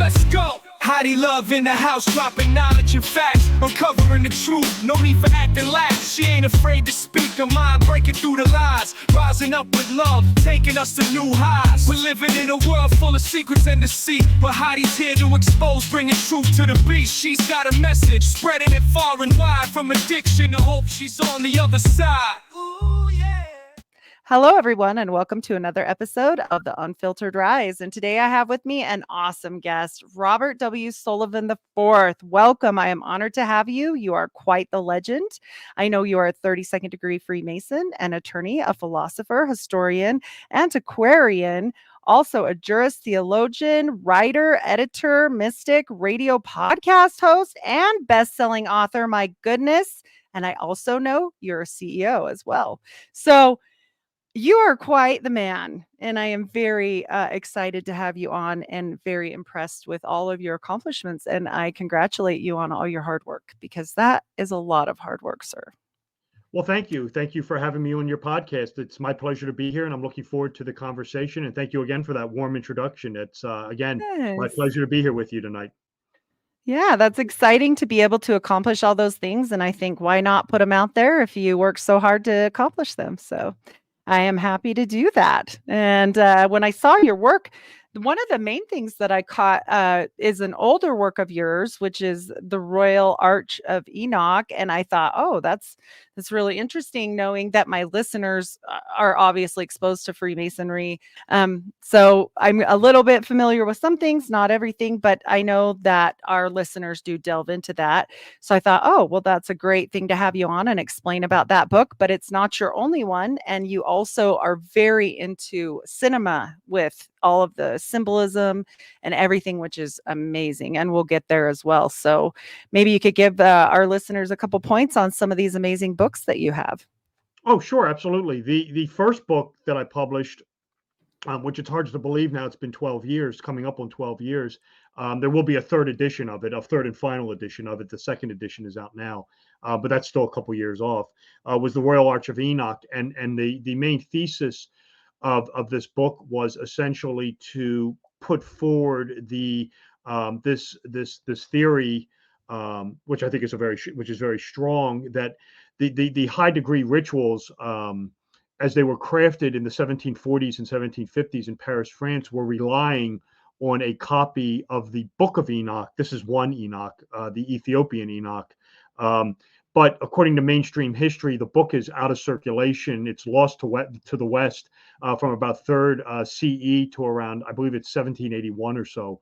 let's go. Heidi Love in the house, dropping knowledge and facts, uncovering the truth, no need for acting lax. She ain't afraid to speak her mind, breaking through the lies, rising up with love, taking us to new highs. We're living in a world full of secrets and deceit, but Heidi's here to expose, bringing truth to the beast. She's got a message, spreading it far and wide, from addiction to hope. She's on the other side. Ooh, yeah. Hello, everyone, and welcome to another episode of The Unfiltered Rise. And today I have with me an awesome guest, Robert W. Sullivan IV. Welcome. I am honored to have you. You are quite the legend. I know you are a 32nd degree Freemason, an attorney, a philosopher, historian, antiquarian, also a jurist, theologian, writer, editor, mystic, radio podcast host, and best-selling author. My goodness. And I also know you're a CEO as well. So you are quite the man, and I am very excited to have you on and very impressed with all of your accomplishments. And I congratulate you on all your hard work, because that is a lot of hard work, sir. Well, thank you. Thank you for having me on your podcast. It's my pleasure to be here, and I'm looking forward to the conversation. And thank you again for that warm introduction. It's, again, my Yes. pleasure to be here with you tonight. Yeah, that's exciting to be able to accomplish all those things. And I think, why not put them out there if you work so hard to accomplish them? So I am happy to do that. And when I saw your work, one of the main things that I caught is an older work of yours, which is the Royal Arch of Enoch. And I thought, oh, that's really interesting, knowing that my listeners are obviously exposed to Freemasonry. So I'm a little bit familiar with some things, not everything, but I know that our listeners do delve into that. So I thought, oh, well, that's a great thing to have you on and explain about that book. But it's not your only one. And you also are very into cinema with all of the symbolism and everything, which is amazing. And we'll get there as well. So maybe you could give our listeners a couple points on some of these amazing books that you have. Oh, sure, absolutely. The first book that I published, which it's hard to believe now, it's been 12 years, coming up on 12 years. There will be a third edition of it, a third and final edition of it. The second edition is out now, but that's still a couple years off. Was the Royal Arch of Enoch, and the main thesis of this book was essentially to put forward the this theory, which I think is very strong, that the high degree rituals, as they were crafted in the 1740s and 1750s in Paris, France, were relying on a copy of the Book of Enoch. This is one Enoch, the Ethiopian Enoch. But according to mainstream history, the book is out of circulation. It's lost to the West from about 3rd CE to around, I believe it's 1781 or so,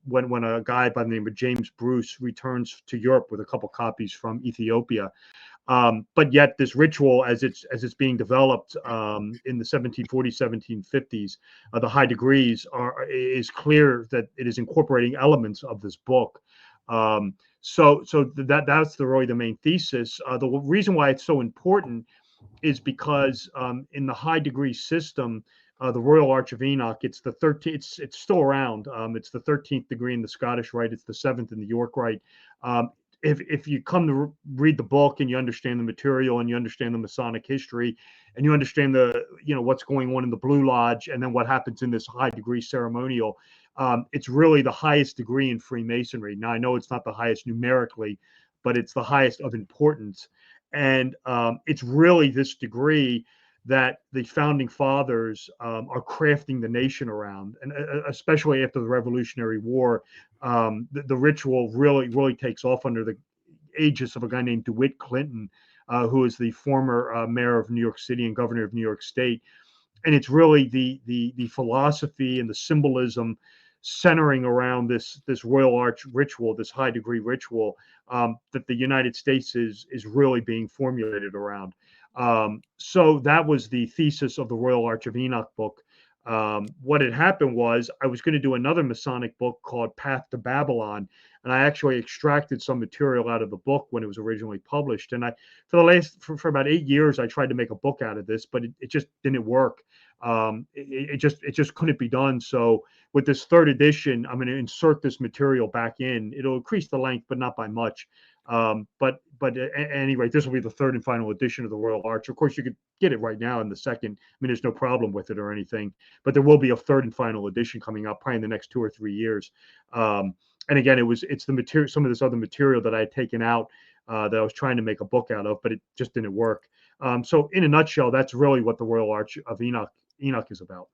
when a guy by the name of James Bruce returns to Europe with a couple copies from Ethiopia. But yet this ritual, as it's being developed in the 1740s, 1750s, the high degrees is clear that it is incorporating elements of this book. So that's really the main thesis. The reason why it's so important is because in the high degree system, the Royal Arch of Enoch, it's the 13th. It's still around. It's the 13th degree in the Scottish Rite. It's the 7th in the York Rite. If you come to read the book and you understand the material and you understand the Masonic history and you understand what's going on in the Blue Lodge and then what happens in this high degree ceremonial, it's really the highest degree in Freemasonry. Now, I know it's not the highest numerically, but it's the highest of importance. And it's really this degree that the founding fathers are crafting the nation around, and especially after the Revolutionary War, the ritual really takes off under the aegis of a guy named DeWitt Clinton, who is the former mayor of New York City and governor of New York State. And it's really the philosophy and the symbolism centering around this Royal Arch ritual, this high degree ritual, that the United States is really being formulated around. So that was the thesis of the Royal Arch of Enoch book. What had happened was I was going to do another Masonic book called Path to Babylon, and I actually extracted some material out of the book when it was originally published. And for about 8 years, I tried to make a book out of this, but it just didn't work. It just couldn't be done. So with this third edition, I'm going to insert this material back in. It'll increase the length, but not by much. At any rate, this will be the third and final edition of the Royal Arch. Of course, you could get it right now in the second. I mean, there's no problem with it or anything, but there will be a third and final edition coming up probably in the next 2 or 3 years. And again, it's the material, some of this other material that I had taken out that I was trying to make a book out of, but it just didn't work. So in a nutshell, that's really what the Royal Arch of Enoch is about.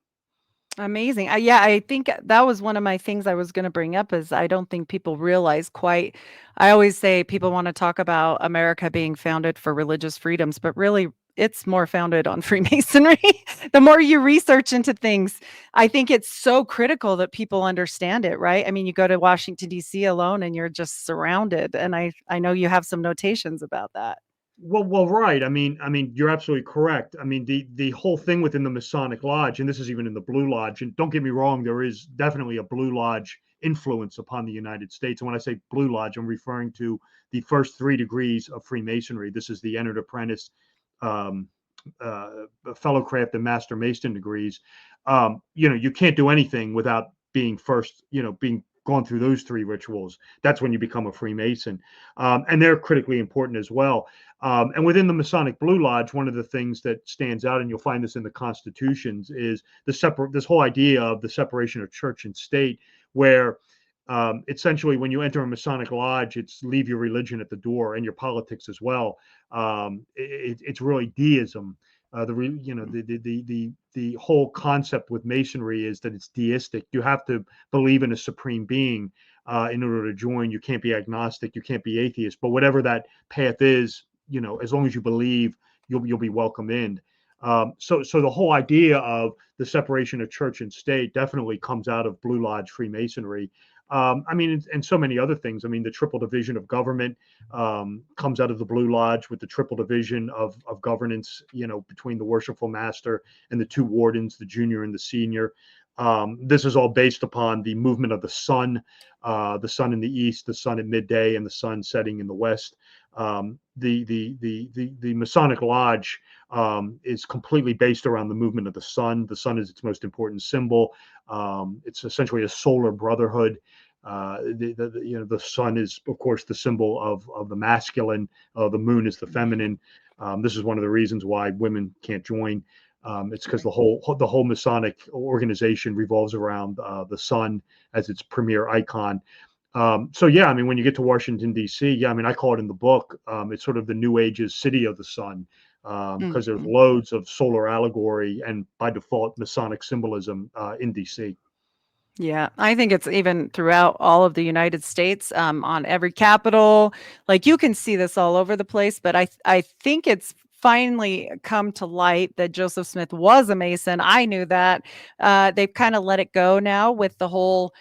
Amazing. Yeah, I think that was one of my things I was going to bring up is I don't think people realize quite. I always say people want to talk about America being founded for religious freedoms, but really it's more founded on Freemasonry. The more you research into things, I think it's so critical that people understand it, right? I mean, you go to Washington D.C. alone and you're just surrounded, and I know you have some notations about that. Well, right. I mean, you're absolutely correct. I mean, the whole thing within the Masonic Lodge, and this is even in the Blue Lodge. And don't get me wrong, there is definitely a Blue Lodge influence upon the United States. And when I say Blue Lodge, I'm referring to the first 3 degrees of Freemasonry. This is the entered apprentice, um, fellowcraft, and master mason degrees. You can't do anything without being first. Being gone through those 3 rituals. That's when you become a Freemason, and they're critically important as well. And within the Masonic Blue Lodge, one of the things that stands out, and you'll find this in the constitutions, is this whole idea of the separation of church and state, where essentially when you enter a Masonic Lodge, it's leave your religion at the door and your politics as well. It's really deism. The whole concept with Masonry is that it's deistic. You have to believe in a supreme being in order to join. You can't be agnostic. You can't be atheist. But whatever that path is, as long as you believe, you'll be welcome in. So the whole idea of the separation of church and state definitely comes out of Blue Lodge Freemasonry. I mean, and so many other things. I mean, the triple division of government comes out of the Blue Lodge, with the triple division of governance, between the worshipful master and the 2 wardens, the junior and the senior. This is all based upon the movement of the sun in the east, the sun at midday, and the sun setting in the west. The Masonic Lodge is completely based around the movement of the sun. The sun is its most important symbol. It's essentially a solar brotherhood. The sun is, of course, the symbol of the masculine. The moon is the feminine. This is one of the reasons why women can't join. It's because the whole Masonic organization revolves around the sun as its premier icon. So yeah, I mean, when you get to Washington D.C., yeah, I mean, I call it in the book, it's sort of the New Age's city of the sun, because there's loads of solar allegory and by default Masonic symbolism in D.C. Yeah, I think it's even throughout all of the United States, on every capital. Like you can see this all over the place, but I think it's finally come to light that Joseph Smith was a Mason. I knew that. They've kind of let it go now with the whole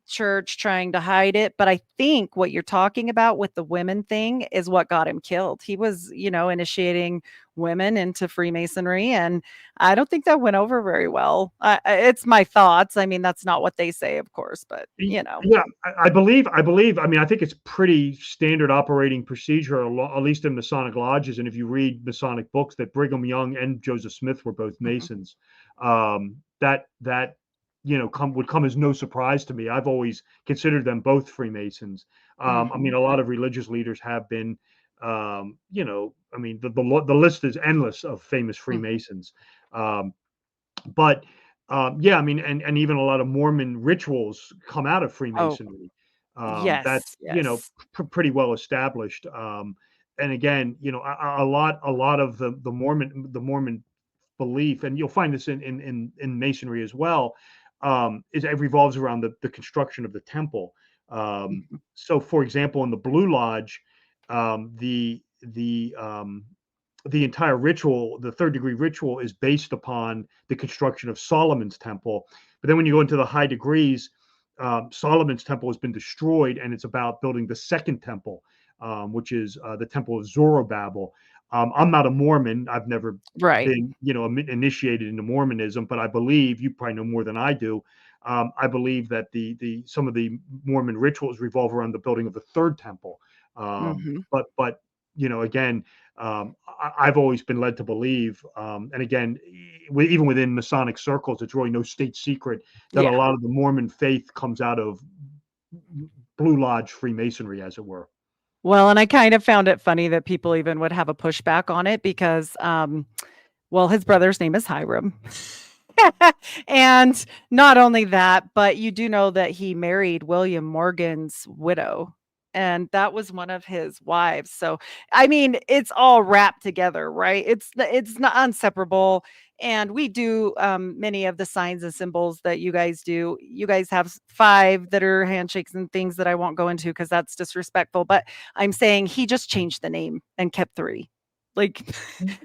church trying to hide it. But I think what you're talking about with the women thing is what got him killed. He was, initiating women into Freemasonry, and I don't think that went over very well. It's my thoughts. I mean, that's not what they say, of course, but Yeah, I believe. I mean, I think it's pretty standard operating procedure, at least in Masonic lodges. And if you read Masonic books, that Brigham Young and Joseph Smith were both Masons. That would come as no surprise to me. I've always considered them both Freemasons. I mean, a lot of religious leaders have been. I mean, the list is endless of famous Freemasons. But yeah, I mean, and even a lot of Mormon rituals come out of Oh, Freemasonry. yes, That's yes. pretty well established. And again, a lot of the Mormon belief, and you'll find this in Masonry as well, it revolves around the construction of the temple. Mhm. So, for example, in the Blue Lodge, the entire ritual, the 3rd degree ritual, is based upon the construction of Solomon's temple. But then when you go into the high degrees, Solomon's temple has been destroyed, and it's about building the 2nd temple, which is the temple of Zorobabel. I'm not a Mormon. I've never Right. been, initiated into Mormonism, but I believe, you probably know more than I do. I believe that some of the Mormon rituals revolve around the building of the 3rd temple. Mhm. But again, I've always been led to believe, and again, even within Masonic circles, it's really no state secret that a Yeah. lot of the Mormon faith comes out of Blue Lodge Freemasonry, as it were. Well, and I kind of found it funny that people even would have a pushback on it because, well, his brother's name is Hiram. And not only that, but you do know that he married William Morgan's widow, and that was one of his wives. So, I mean, it's all wrapped together, right? It's not inseparable. And we do many of the signs and symbols that you guys do. You guys have 5 that are handshakes and things that I won't go into because that's disrespectful. But I'm saying he just changed the name and kept 3. Like,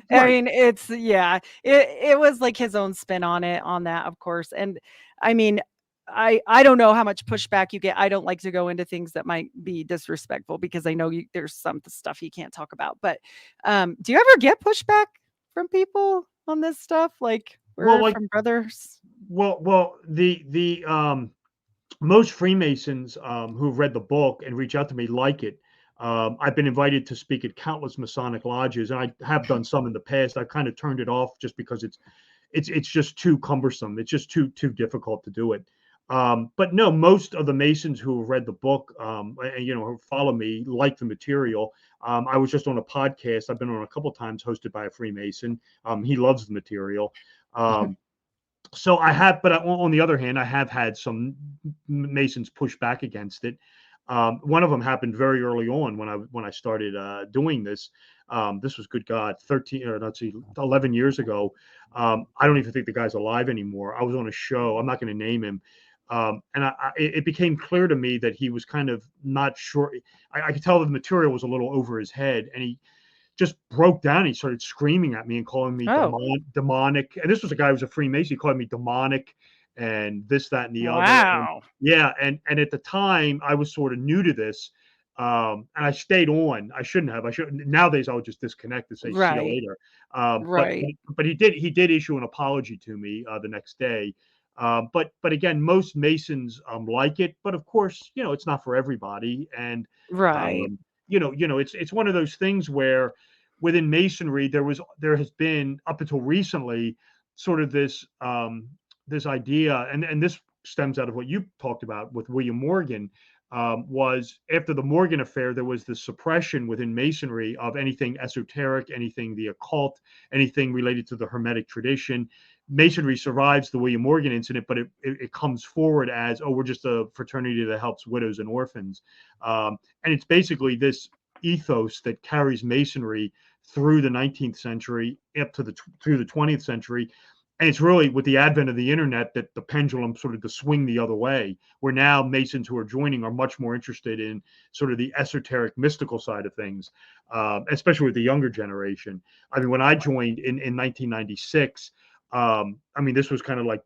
I Right. mean, it's yeah, it was like his own spin on it on that, of course. And I mean, I don't know how much pushback you get. I don't like to go into things that might be disrespectful because I know there's some stuff you can't talk about. But do you ever get pushback from people on this stuff? Like Well, we're like, from brothers. the most Freemasons who've read the book and reach out to me like it. I've been invited to speak at countless Masonic lodges, and I have done some in the past. I've kind of turned it off just because it's just too cumbersome. It's just too difficult to do it. But no, most of the Masons who have read the book, and who follow me, like the material. I was just on a podcast. I've been on a couple times, hosted by a Freemason. He loves the material. Um, so I have, but on the other hand, I have had some Masons push back against it. One of them happened very early on when I started doing this. This was, good God, 13 or let's see, 11 years ago. I don't even think the guy's alive anymore. I was on a show. I'm not going to name him. And it became clear to me that he was kind of not sure. I could tell the material was a little over his head, and he just broke down. He started screaming at me and calling me Oh, demonic. And this was a guy who was a Freemason. He called me demonic and this, that, and the other. And wow. yeah, and at the time I was sort of new to this. And I stayed on. I shouldn't have. I should nowadays I would just disconnect and say see you Right. later. But Right. he did issue an apology to me the next day. But again, most Masons like it, but of course, it's not for everybody. And Right. um, it's one of those things where within Masonry there has been up until recently sort of this idea, and this stems out of what you talked about with William Morgan. Was after the Morgan affair, there was this suppression within Masonry of anything esoteric, anything the occult, anything related to the Hermetic tradition. Masonry survives the William Morgan incident, but it comes forward as, oh, we're just a fraternity that helps widows and orphans. And it's basically this ethos that carries Masonry through the 19th century up to through the 20th century. And it's really with the advent of the internet that the pendulum started to swing the other way, where now Masons who are joining are much more interested in sort of the esoteric, mystical side of things, especially with the younger generation. I mean, when I joined in 1996, I mean, this was kind of like,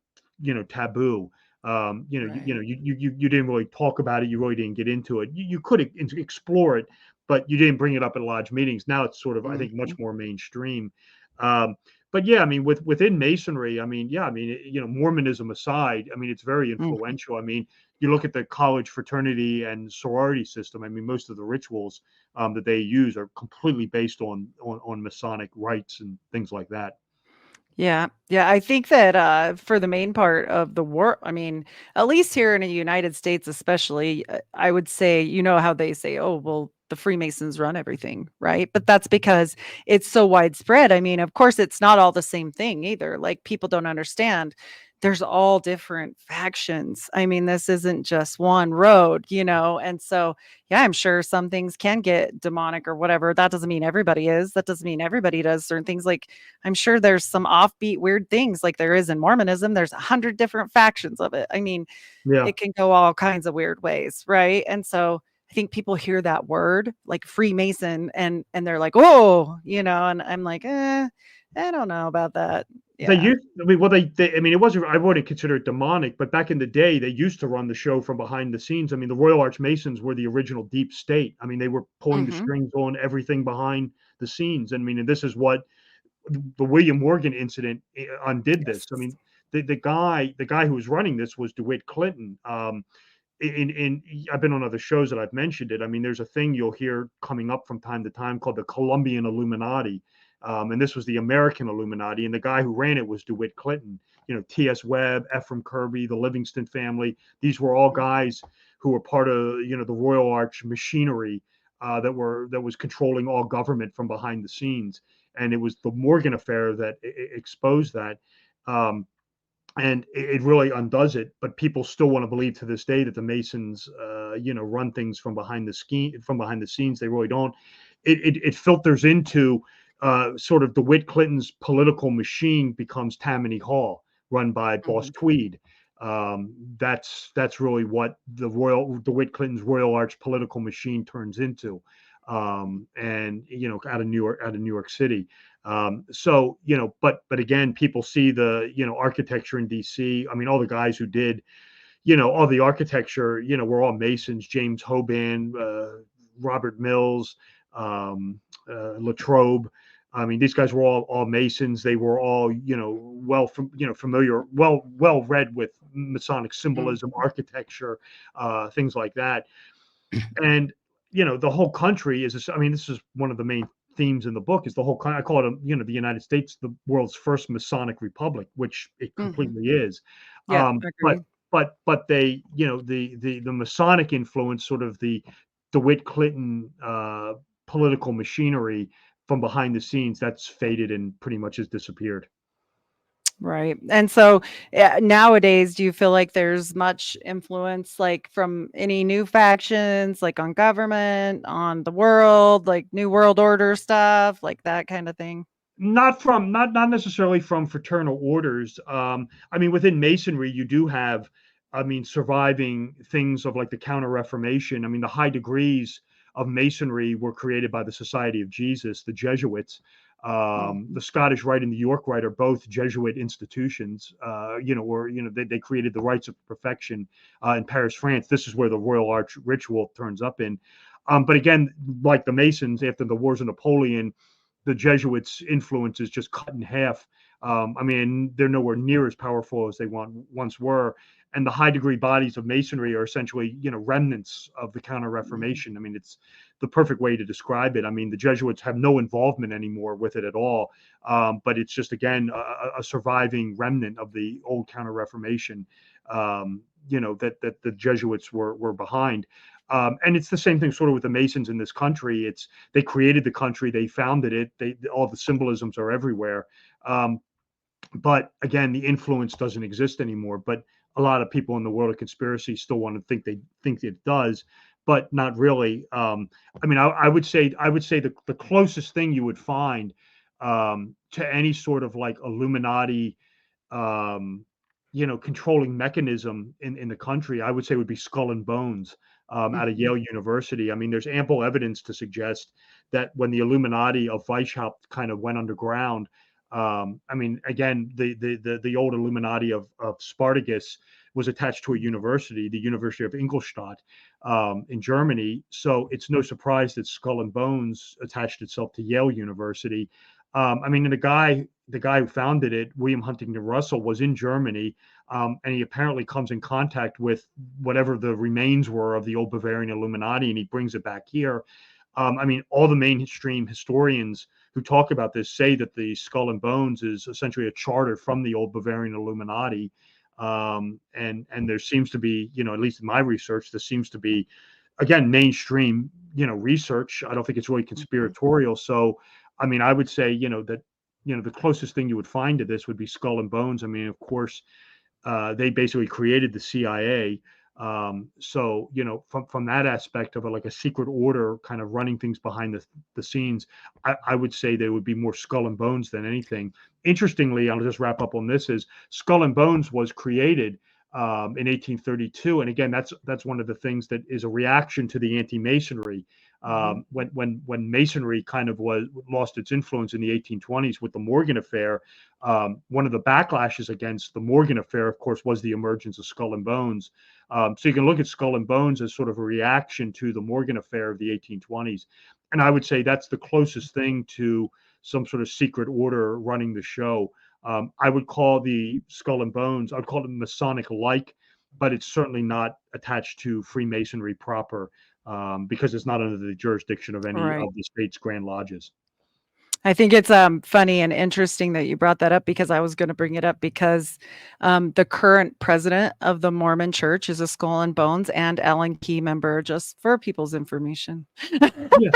taboo. Right. You didn't really talk about it. You really didn't get into it. You could explore it, but you didn't bring it up at lodge meetings. Now it's sort of, I think, Mhm. much more mainstream. Um, but yeah, I mean, within Masonry, I mean, yeah, I mean, Mormonism aside, I mean, it's very Mhm. influential. I mean, you look at the college fraternity and sorority system. I mean, most of the rituals that they use are completely based on Masonic rites and things like that. Yeah. Yeah, I think that, for the main part of the war I mean, at least here in the United States especially, I would say, you know how they say, "Oh, well, the Freemasons run everything," right? But that's because it's so widespread. I mean, of course, it's not all the same thing either. Like, people don't understand. There's all different factions. I mean, this isn't just one road, you know? And so, yeah, I'm sure some things can get demonic or whatever. That doesn't mean everybody is. That doesn't mean everybody does certain things. Like, I'm sure there's some offbeat weird things like there is in Mormonism. There's 100 different factions of it. I mean, Yeah. it can go all kinds of weird ways, right? And so I think people hear that word like Freemason and they're like, "Oh," and I'm like, I don't know about that." They Yeah. used, I mean, well, I mean, it wasn't, I wouldn't consider it demonic, but back in the day, they used to run the show from behind the scenes. I mean, the Royal Arch Masons were the original deep state. I mean, they were pulling the Mhm. strings on everything behind the scenes. I mean, and this is what the William Morgan incident undid this. Yes. I mean, the guy who was running this was DeWitt Clinton. In I've been on other shows that I've mentioned it. I mean, there's a thing you'll hear coming up from time to time called the Colombian Illuminati, and this was the American Illuminati, and the guy who ran it was DeWitt Clinton. T.S. Webb, Ephraim Kirby, the Livingston family. These were all Mhm. guys who were part of the Royal Arch machinery. that was controlling all government from behind the scenes, and it was the Morgan affair that exposed that. Um, and it really undoes it. But people still want to believe to this day that the Masons, run things from behind the scenes. They really don't. It filters into sort of DeWitt Clinton's political machine becomes Tammany Hall, run by Boss Mhm. Tweed. That's really what DeWitt Clinton's Royal Arch political machine turns into, and out of New York City. So but again, people see the architecture in DC. I mean, all the guys who did all the architecture, were all Masons. James Hoban, Robert Mills, Latrobe. I mean, these guys were all Masons. They were all familiar, well read with Masonic Mhm. symbolism, architecture, things like that. And the whole country is. I mean, this is one of the main themes in the book. Is the whole. I call it, the United States, the world's first Masonic republic, which it Mhm. completely is. Yeah, But agree. they, the Masonic influence, sort of the DeWitt Clinton political machinery from behind the scenes, that's faded and pretty much has disappeared. Right. And so nowadays, do you feel like there's much influence, like from any new factions, like on government, on the world, like New World Order stuff, like that kind of thing? Not necessarily from fraternal orders. I mean, within Masonry, you do have, I mean, surviving things of like the Counter Reformation. I mean, the high degrees of Masonry were created by the Society of Jesus, the Jesuits. The Mhm. Scottish Rite and the York Rite are both Jesuit institutions. They created the Rites of Perfection in Paris, France. This is where the Royal Arch ritual turns up in. But again, like the Masons, after the Wars of Napoleon, the Jesuits' influence is just cut in half. I mean, they're nowhere near as powerful as they once were. And the high degree bodies of Masonry are essentially, remnants of the Counter Mhm. Reformation. I mean, it's the perfect way to describe it. I mean, the Jesuits have no involvement anymore with it at all. But it's just, again, a surviving remnant of the old Counter Reformation, that the Jesuits were behind. And it's the same thing sort of with the Masons in this country. They created the country, they founded it. All the symbolisms are everywhere. Um, but again, the influence doesn't exist anymore. But a lot of people in the world of conspiracy still want to think it does, but not really. I mean, I would say the closest thing you would find to any sort of like Illuminati, um, controlling mechanism in the country, I would say would be Skull and Bones, out of Mhm. Yale University. I mean, there's ample evidence to suggest that when the Illuminati of Weishaupt kind of went underground, I mean, again, the old Illuminati of Spartacus was attached to a university, the University of Ingolstadt, in Germany. So it's no surprise that Skull and Bones attached itself to Yale University. I mean, the guy who founded it, William Huntington Russell, was in Germany, and he apparently comes in contact with whatever the remains were of the old Bavarian Illuminati, and he brings it back here. I mean, all the mainstream historians who talk about this say that the Skull and Bones is essentially a charter from the old Bavarian Illuminati. And there seems to be, at least in my research, there seems to be, again, mainstream, research. I don't think it's really Mhm. conspiratorial. So, I mean, I would say, that, the closest thing you would find to this would be Skull and Bones. I mean, of course, they basically created the CIA. So, from that aspect of it, like a secret order kind of running things behind the scenes, I would say there would be more Skull and Bones than anything. Interestingly, I'll just wrap up on this: is Skull and Bones was created in 1832, and again, that's one of the things that is a reaction to the anti-Masonry. Mhm. When Masonry kind of was lost its influence in the 1820s with the Morgan affair, one of the backlashes against the Morgan affair, of course, was the emergence of Skull and Bones. So you can look at Skull and Bones as sort of a reaction to the Morgan affair of the 1820s. And I would say that's the closest thing to some sort of secret order running the show. I would call the Skull and Bones, I would call it Masonic like, but it's certainly not attached to Freemasonry proper, because it's not under the jurisdiction of any Right. of the state's Grand Lodges. I think it's funny and interesting that you brought that up, because I was going to bring it up because the current president of the Mormon Church is a Skull and Bones and Allen Key member, just for people's information. Yeah.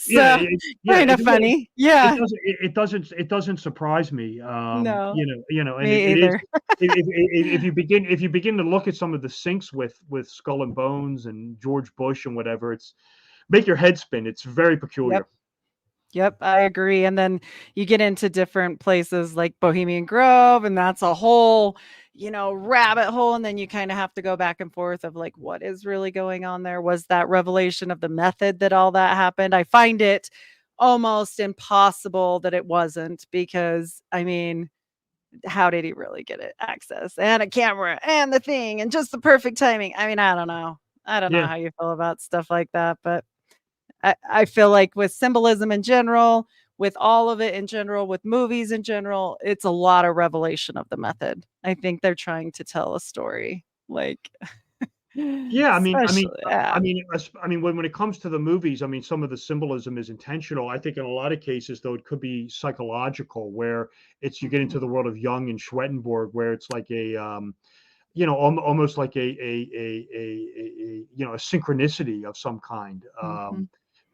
Yeah, So kind of funny. Yeah. it doesn't surprise me. No, And me it is either. if you begin to look at some of the syncs with Skull and Bones and George Bush and whatever, it's make your head spin. It's very Yep. peculiar. Yep, I agree. And then you get into different places like Bohemian Grove, and that's a whole, rabbit hole. And then you kind of have to go back and forth of like, what is really going on there? Was that revelation of the method that all that happened? I find it almost impossible that it wasn't, because I mean, how did he really get it access and a camera and the thing and just the perfect timing? I mean, I don't know. I don't know Yeah. how you feel about stuff like that, but I feel like with symbolism in general, with all of it in general, with movies in general, it's a lot of revelation of the method. I think they're trying to tell a story, like, Yeah, especially, yeah. when it comes to the movies, I mean, some of the symbolism is intentional. I think in a lot of cases, though, it could be psychological, where it's you get Mhm, into the world of Jung and Schwettenborg, where it's like a almost like a synchronicity of some kind. mhm,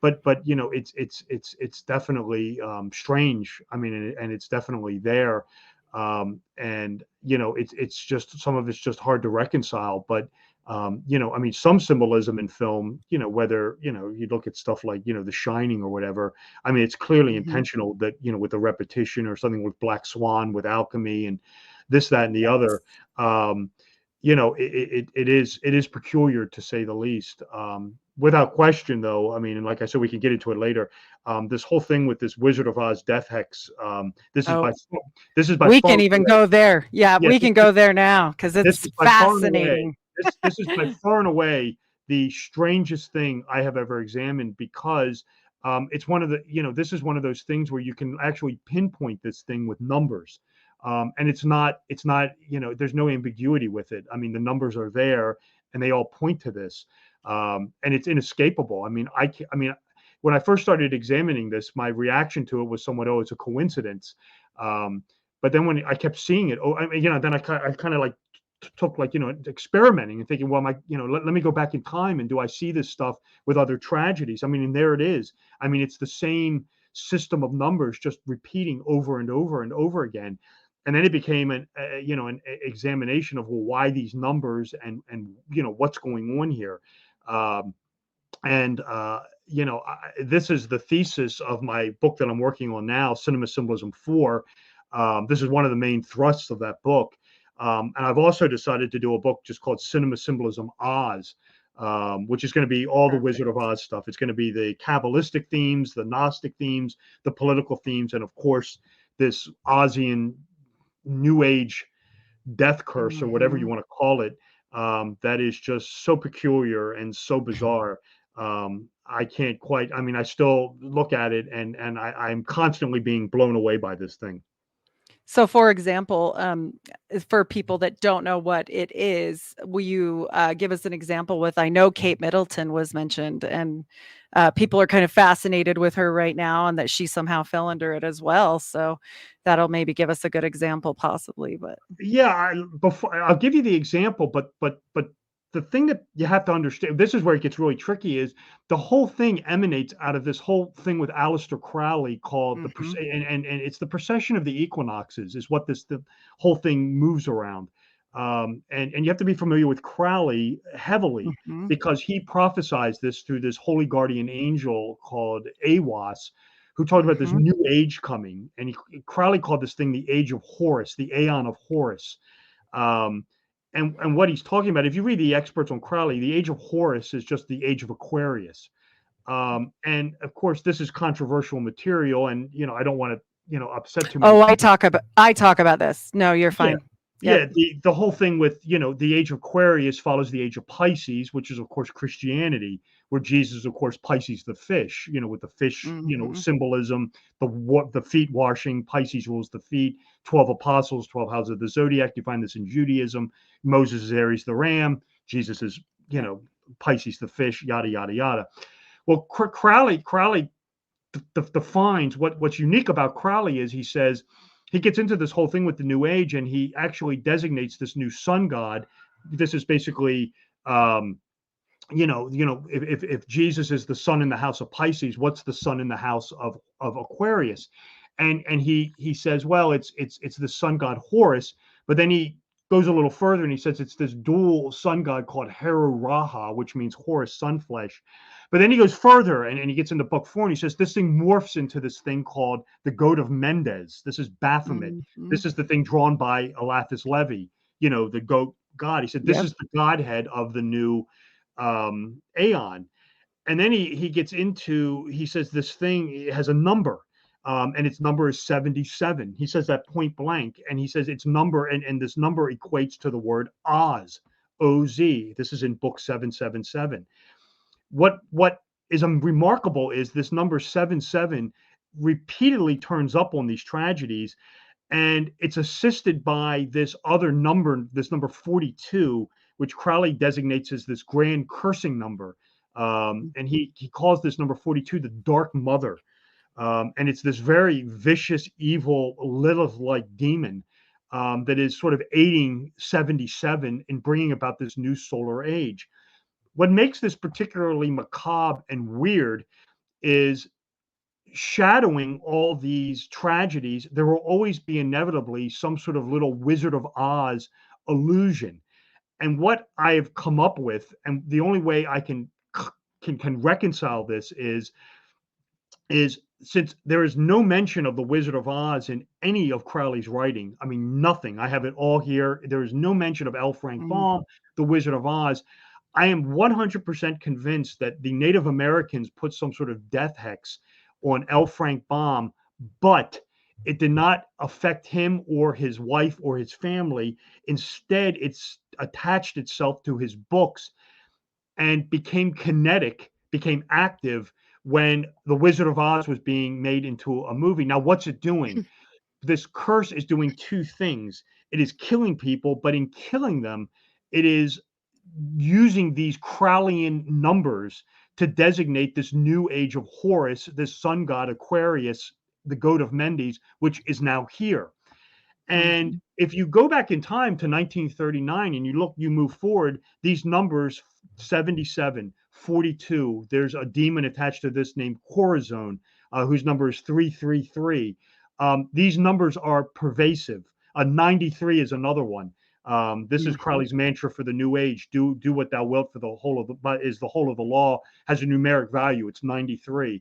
But it's definitely strange. I mean, and it's definitely there. And it's just some of it's just hard to reconcile. But I mean, some symbolism in film, whether you look at stuff like The Shining or whatever. I mean, it's clearly mhm. intentional that with the repetition or something with Black Swan, with alchemy, and this, that, and the other. Yes. Um, it is peculiar, to say the least. Without question, though, I mean, and like I said, we can get into it later. This whole thing with this Wizard of Oz death hex. Oh, This is by we far can even away. go there. Yeah, Yeah, we can go there now because this it's is by far and away. fascinating. This is by far and away the strangest thing I have ever examined, because it's one of the this is one of those things where you can actually pinpoint this thing with numbers. And it's not there's no ambiguity with it. I mean, the numbers are there and they all point to this. And it's inescapable. I mean, when I first started examining this, my reaction to it was somewhat, oh, it's a coincidence. Um, but then when I kept seeing it, oh, I mean, then I kind of like took, like, experimenting and thinking, well, let me go back in time, and do I see this stuff with other tragedies? I mean, and there it is. I mean, it's the same system of numbers just repeating over and over and over again. And then it became an examination of, well, why these numbers, and what's going on here. Um, and this is the thesis of my book that I'm working on now, Cinema Symbolism 4. This is one of the main thrusts of that book. And I've also decided to do a book just called Cinema Symbolism Oz, which is going to be all the Wizard of Perfect. Oz stuff. It's going to be the Kabbalistic themes, the Gnostic themes, the political themes, and of course, this Ozian New Age death curse, or whatever you Mhm. want to call it, that is just so peculiar and so bizarre. I can't quite. I mean, I still look at it, and I'm constantly being blown away by this thing. So, for example, for people that don't know what it is, will you give us an example with? I know Kate Middleton was mentioned, and people are kind of fascinated with her right now, and that she somehow fell under it as well. So, that'll maybe give us a good example, possibly. But Yeah, before I'll give you the example, but the thing that you have to understand, this is where it gets really tricky, is the whole thing emanates out of this whole thing with Aleister Crowley called hmm and it's the procession of the equinoxes, is what the whole thing moves around. And you have to be familiar with Crowley heavily, hmm because he prophesied this through this holy guardian angel called Awas, who talked about this hmm new age coming. And Crowley called this thing the age of Horus, the Aeon of Horus. Um, and what he's talking about, if you read the experts on Crowley, the age of Horus is just the age of Aquarius. And of course, this is controversial material, and I don't want to upset too many Oh, people. I talk about this. No, you're Yeah, fine. Yep. yeah, the whole thing with the age of Aquarius follows the age of Pisces, which is of course Christianity, where Jesus, of course, Pisces the fish, with the fish, hmm symbolism, the feet washing. Pisces rules the feet. 12 apostles, 12 houses of the zodiac. You find this in Judaism. Moses is Aries the ram. Jesus is Yep. Pisces the fish. Yada yada yada. Well, Crowley defines what's unique about Crowley is he says he gets into this whole thing with the New Age, and he actually designates this new sun god. This is basically, if Jesus is the sun in the house of Pisces, what's the sun in the house of Aquarius? And he says, well, it's the sun god Horus, but then he goes a little further and he says it's this dual sun god called Heru Raha, which means Horus sunflesh. But then he goes further and he gets into book 4 and he says this thing morphs into this thing called the goat of Mendes. This is Baphomet. Mhm. This is the thing drawn by Alathus Levi, the goat god. He said this Yep. is the godhead of the new aeon. And then he gets into, he says this thing has a number, and its number is 77. He says that point blank, and he says its number, and this number equates to the word Oz, O-Z. This is in book 777. What is remarkable is this number 77 repeatedly turns up on these tragedies, and it's assisted by this other number, this number 42, which Crowley designates as this grand cursing number. And he calls this number 42 the Dark Mother. And it's this very vicious, evil, Lilith-like demon that is sort of aiding 77 in bringing about this new solar age. What makes this particularly macabre and weird is shadowing all these tragedies, there will always be inevitably some sort of little Wizard of Oz illusion. And what I have come up with, and the only way I can reconcile this is since there is no mention of the Wizard of Oz in any of Crowley's writing. I mean, nothing. I have it all here. There is no mention of L. Frank Baum, the Wizard of Oz. I am 100% convinced that the Native Americans put some sort of death hex on L. Frank Baum, but it did not affect him or his wife or his family. Instead, it's attached itself to his books and became kinetic, became active when The Wizard of Oz was being made into a movie. Now, what's it doing? This curse is doing two things. It is killing people, but in killing them, it is using these Crowleyan numbers to designate this new age of Horus, this sun god Aquarius, the goat of Mendes, which is now here. And if you go back in time to 1939 and you move forward, these numbers 77, 42, there's a demon attached to this named Corazon, whose number is 333. These numbers are pervasive. 93 is another one. This is Crowley's mantra for the new age. Do what thou wilt, for the whole of the law, has a numeric value. It's 93.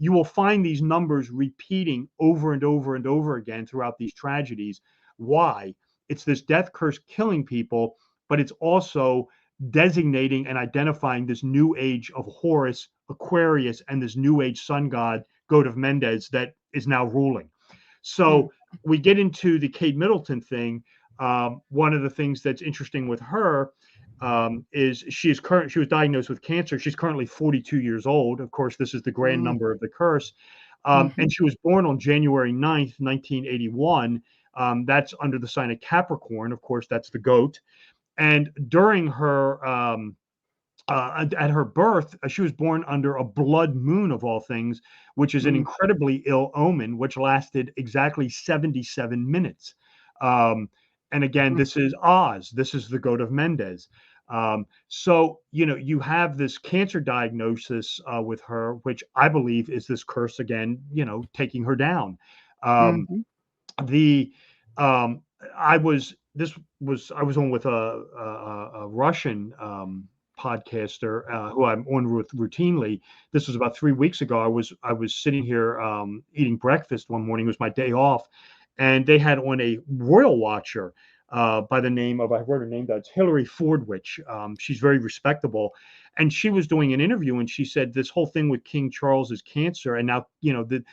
You will find these numbers repeating over and over and over again throughout these tragedies. Why? It's this death curse killing people, but it's also designating and identifying this new age of Horus, Aquarius, and this new age sun god, goat of Mendes, that is now ruling. So we get into the Kate Middleton thing. One of the things that's interesting with her is she was diagnosed with cancer. She's currently 42 years old. Of course, this is the grand number of the curse. And she was born on January 9th, 1981. That's under the sign of Capricorn. Of course, that's the goat. And during her, at her birth, she was born under a blood moon of all things, which is an incredibly ill omen, which lasted exactly 77 minutes. And again, this is Oz. This is the goat of Mendes. So, you have this cancer diagnosis with her, which I believe is this curse again, taking her down. I was on with a Russian podcaster who I'm on with routinely. This was about 3 weeks ago. I was sitting here eating breakfast one morning. It was my day off. And they had on a royal watcher by the name of, I wrote her name down, it's Hillary Fordwich. She's very respectable. And she was doing an interview and she said this whole thing with King Charles's cancer. And now,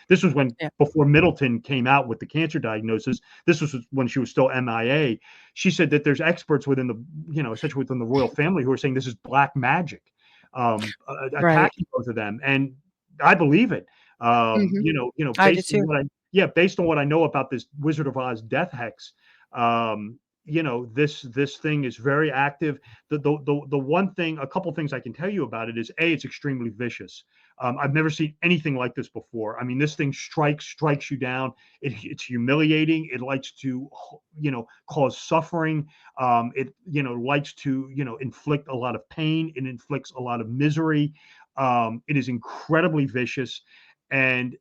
this was when, before Middleton came out with the cancer diagnosis, this was when she was still MIA. She said that there's experts within the, essentially within the royal family who are saying this is black magic, attacking both of them. And I believe it. Based on what based on what I know about this Wizard of Oz death hex, this thing is very active. The one thing, a couple things I can tell you about it is it's extremely vicious. I've never seen anything like this before. I mean, this thing strikes you down. It's humiliating. It likes to cause suffering. It likes to inflict a lot of pain. It inflicts a lot of misery. It is incredibly vicious, and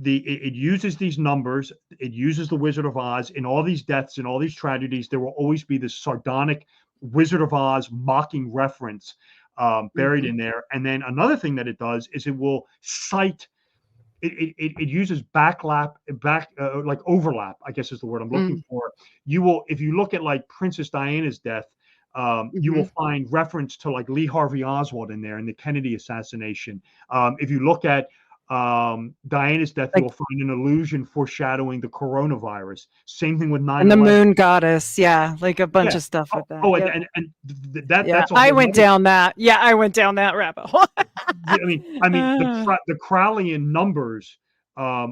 it uses these numbers. It uses the Wizard of Oz. In all these deaths and all these tragedies, there will always be this sardonic Wizard of Oz mocking reference buried in there. And then another thing that it does is it will cite. It uses back like overlap, I guess is the word I'm looking for. You will, if you look at like Princess Diana's death, you will find reference to like Lee Harvey Oswald in there in the Kennedy assassination. If you look at Diana's death, you will find an allusion foreshadowing the coronavirus. Same thing with 9/11. And the moon goddess, like a bunch of stuff with that. That's I went down that. Yeah, I went down that rabbit hole. I mean, the Crowleyan numbers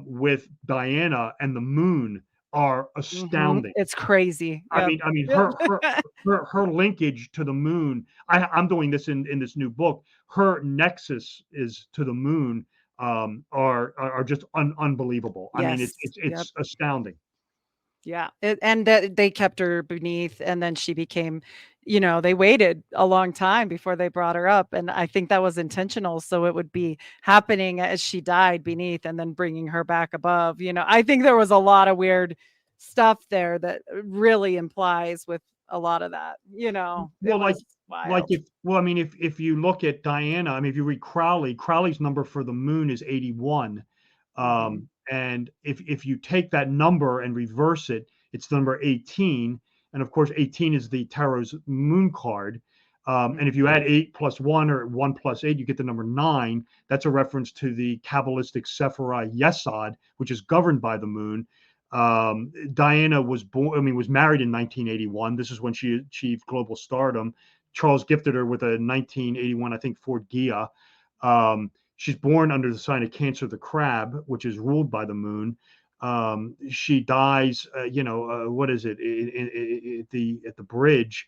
with Diana and the moon are astounding. It's crazy. I mean, her linkage to the moon. I'm doing this in this new book. Her nexus is to the moon. Are just unbelievable. I mean, it's astounding. Yeah, and that they kept her beneath, and then she became, they waited a long time before they brought her up, and I think that was intentional, so it would be happening as she died beneath, and then bringing her back above. I think there was a lot of weird stuff there that really implies with a lot of that. If you look at Diana, I mean, if you read Crowley's number for the moon is 81. And if you take that number and reverse it, it's the number 18. And of course, 18 is the tarot's moon card. And if you add 8 plus 1 or 1 plus 8, you get the number 9. That's a reference to the Kabbalistic Sephirah Yesod, which is governed by the moon. Diana was married in 1981. This is when she achieved global stardom. Charles gifted her with a 1981, I think, Ford Ghia. She's born under the sign of Cancer the Crab, which is ruled by the moon. She dies, what is it, at the bridge,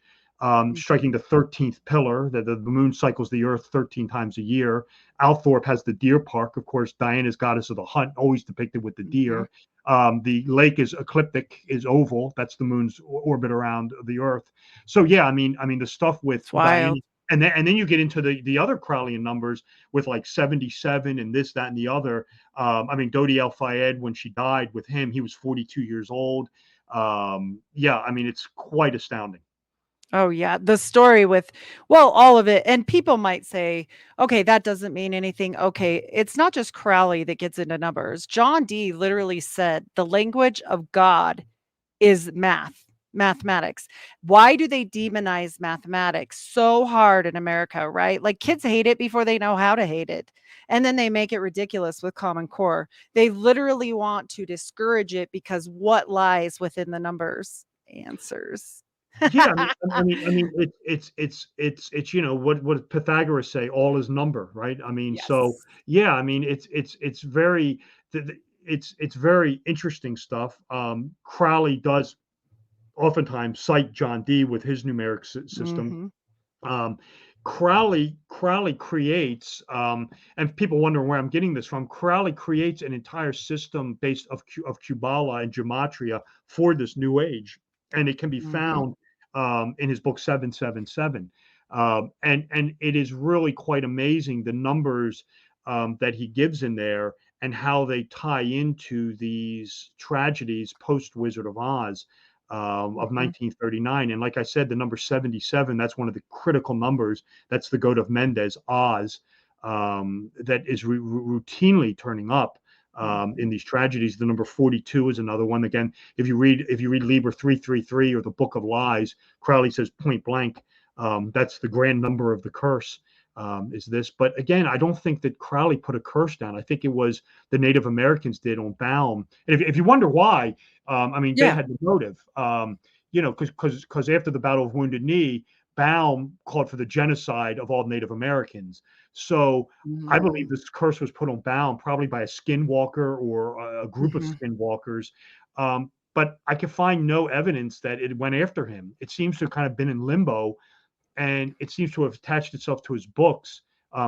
striking the 13th pillar. The moon cycles the earth 13 times a year. Althorpe has the deer park. Of course, Diana's goddess of the hunt, always depicted with the deer. The lake is ecliptic, is oval. That's the moon's orbit around the earth. So yeah, I mean the stuff with Diana. And then you get into the other Crowleyan numbers with like 77 and this, that, and the other. Dodi El Fayed, when she died with him, he was 42 years old. It's quite astounding. Oh, yeah. The story with, all of it. And people might say, okay, that doesn't mean anything. Okay, it's not just Crowley that gets into numbers. John Dee literally said the language of God is mathematics. Why do they demonize mathematics so hard in America, right? Like kids hate it before they know how to hate it. And then they make it ridiculous with Common Core. They literally want to discourage it because what lies within the numbers? Answers. Yeah, it's what Pythagoras say, all is number, right? So yeah, it's very interesting stuff. Crowley does oftentimes cite John Dee with his numeric system. Crowley creates, and people wonder where I'm getting this from. Crowley creates an entire system based of Kabbalah and gematria for this new age, and it can be found in his book 777. And it is really quite amazing the numbers that he gives in there and how they tie into these tragedies post Wizard of Oz of 1939. And like I said, the number 77, that's one of the critical numbers. That's the goat of Mendes, Oz, that is routinely turning up in these tragedies. The number 42 is another one. Again, if you read Liber 333 or the Book of Lies, Crowley says point blank, that's the grand number of the curse, is this. But again, I don't think that Crowley put a curse down. I think it was the Native Americans did on Baum. And if you wonder why, they had the motive, because after the Battle of Wounded Knee, Baum called for the genocide of all Native Americans. So I believe this curse was put on Baum probably by a skinwalker or a group of skinwalkers. but I can find no evidence that it went after him. It seems to have kind of been in limbo, and it seems to have attached itself to his books,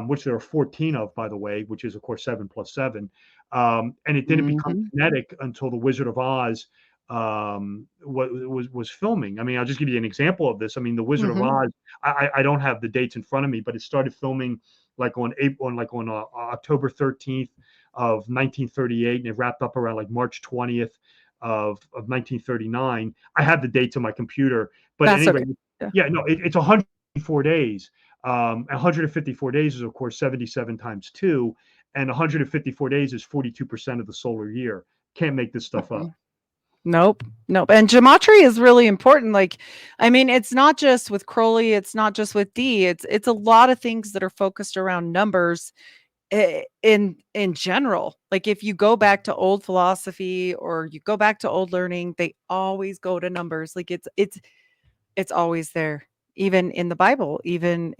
which there are 14 of, by the way, which is of course 7 plus 7. And it didn't become Mhm. kinetic until The Wizard of Oz was filming. I mean, I'll just give you an example of this. I mean, The Wizard of Mhm. Oz. I don't have the dates in front of me, but it started filming like on April, on October 13th of 1938, and it wrapped up around like March 20th of 1939. I have the dates on my computer, but That's anyway, okay. Yeah. yeah, no, it's 154 days. 154 days is of course 77 times 2, and 154 days is 42% of the solar year. Can't make this stuff up. Mhm. Nope, nope. And gematria is really important. Like, I mean, it's not just with Crowley, it's not just with D. It's a lot of things that are focused around numbers in general. Like if you go back to old philosophy or you go back to old learning, they always go to numbers. Like it's always there. Even in the Bible, even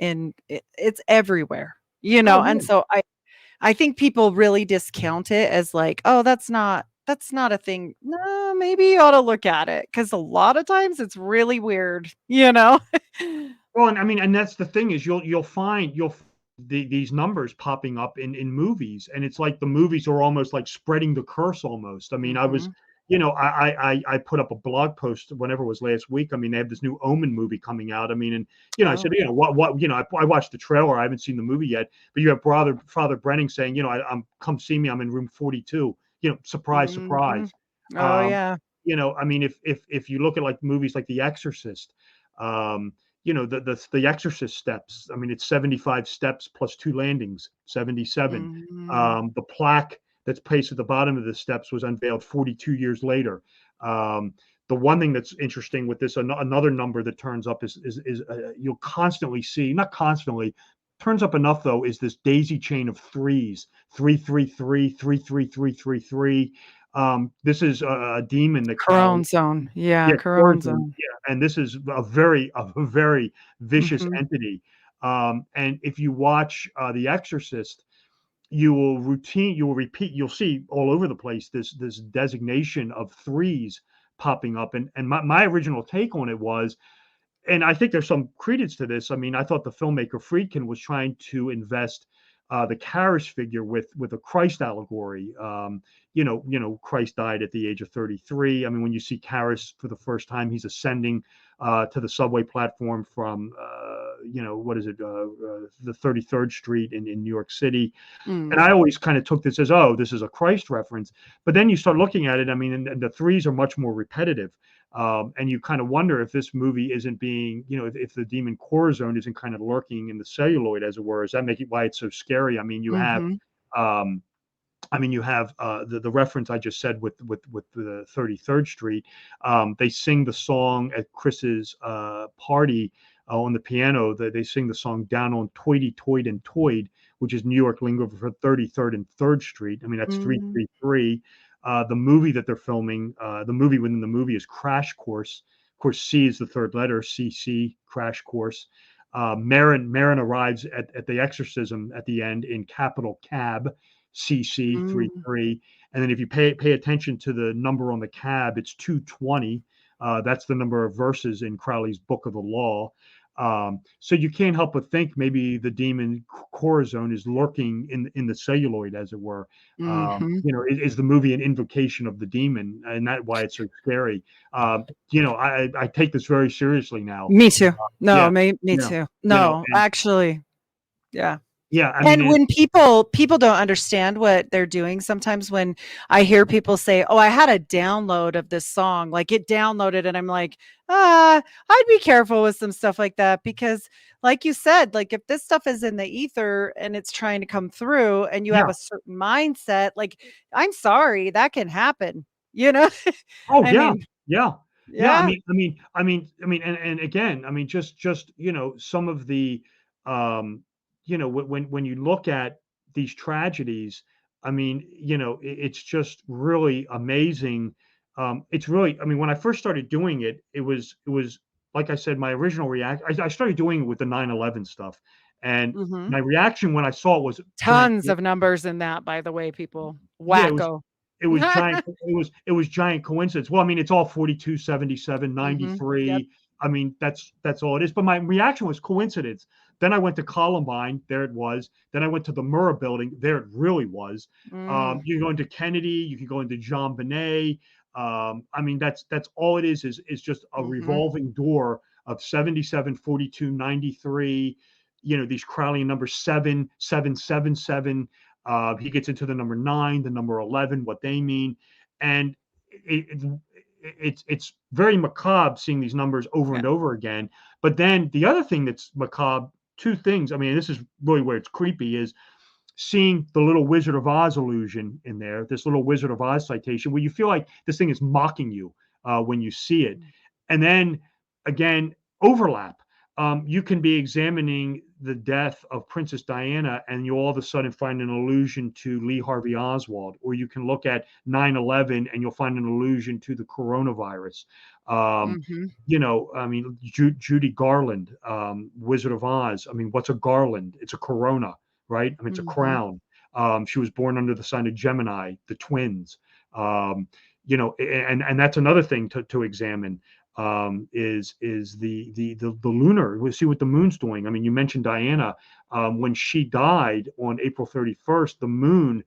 it's everywhere. Oh And yeah. so I think people really discount it as like, "Oh, that's not a thing." No, maybe you ought to look at it because a lot of times it's really weird. Well, and I mean, and that's the thing is you'll find these numbers popping up in movies, and it's like the movies are almost like spreading the curse almost. I mean, I was, Mhm. I put up a blog post whenever it was last week. I mean, they have this new Omen movie coming out. I mean, and I said, Oh. what, I watched the trailer. I haven't seen the movie yet, but you have Father Brenning saying, I'm come see me. I'm in room 42. Surprise, Mhm. surprise. Oh, Um, yeah. I mean, if you look at like movies like The Exorcist, um, the Exorcist steps. I mean, it's 75 steps plus 2 landings, 77. Mhm. The plaque that's placed at the bottom of the steps was unveiled 42 years later. Um, the one thing that's interesting with this, another number that turns up is you'll constantly see, not constantly, turns up enough though, is this daisy chain of threes, 333, 33333. This is a demon that Corone Crowley, zone. Yeah, yeah, Corone Origin, zone. yeah, and this is a very vicious Mhm. entity. And if you watch The Exorcist, you will repeat, you'll see all over the place this designation of threes popping up. And my original take on it was, and I think there's some credence to this. I mean, I thought the filmmaker Friedkin was trying to invest the Caris figure with a Christ allegory. Christ died at the age of 33. I mean, when you see Caris for the first time, he's ascending to the subway platform from, what is it, the 33rd Street in New York City. And Mm. I always kind of took this as, oh, this is a Christ reference. But then you start looking at it. I mean, and the threes are much more repetitive. And you kind of wonder if this movie isn't being, if the demon corazon isn't kind of lurking in the celluloid, as it were. Is that making why it's so scary? I mean, Mhm. um, you have the reference I just said with the 33rd Street. They sing the song at Chris's party on the piano. They sing the song "Down on Toity Toid and Toid," which is New York lingo for 33rd and 3rd Street. I mean, that's Mm. 333. The movie that they're filming, the movie within the movie is Crash Course. Of course, C is the third letter, CC, Crash Course. Marin arrives at the exorcism at the end in capital Cab, CC Mm. 33. And then if you pay attention to the number on the cab, it's 220. That's the number of verses in Crowley's Book of the Law. So you can't help but think maybe the demon corazon is lurking in the celluloid, as it were. Mhm. Is the movie an invocation of the demon, and that's why it's so scary. I take this very seriously now. Me too. No, Yeah, me yeah, too. you know, No, and actually, yeah. yeah, I mean, And when people don't understand what they're doing, sometimes when I hear people say, "Oh, I had a download of this song," like it downloaded, and I'm like, I'd be careful with some stuff like that because, like you said, like if this stuff is in the ether and it's trying to come through, and you have yeah. a certain mindset, like I'm sorry, that can happen. You know, Oh I yeah, mean, yeah, yeah. I yeah. mean, and again, I mean, just some of the, when you look at these tragedies, I mean, it's just really amazing. It's really, I mean, when I first started doing it, it was like I said, my original react. I started doing it with the 9/11 stuff, and Mhm. my reaction when I saw it was, can I? Tons of numbers in that, by the way, people. Yeah, it was Wacko. it was giant. It was giant coincidence. Well, I mean, it's all 42, 77, Yep. 93. I mean, that's all it is. But my reaction was coincidence. Then I went to Columbine. There it was. Then I went to the Murrah building. There it really was. Mm, You can go into Kennedy. You can go into Jean Benet. I mean, that's all it is just a hmm revolving door of 77, 42, 93. These Crowley numbers 7, 7, 7, 7. He gets into the number 9, the number 11, what they mean, and it's very macabre seeing these numbers over Yeah. and over again. But then the other thing that's macabre, two things. I mean, this is really where it's creepy, is seeing the little Wizard of Oz illusion in there, this little Wizard of Oz citation, where you feel like this thing is mocking you when you see it. And then again, overlap. You can be examining the death of Princess Diana, and you all of a sudden find an allusion to Lee Harvey Oswald, or you can look at 9/11 and you'll find an allusion to the coronavirus. Um, hmm I mean, Judy Garland, Wizard of Oz. I mean, what's a garland? It's a corona, right? I mean, it's a hmm crown. She was born under the sign of Gemini, the twins. And that's another thing to examine, is the lunar. We'll see what the moon's doing. I mean, you mentioned Diana. When she died on April 31st, the moon,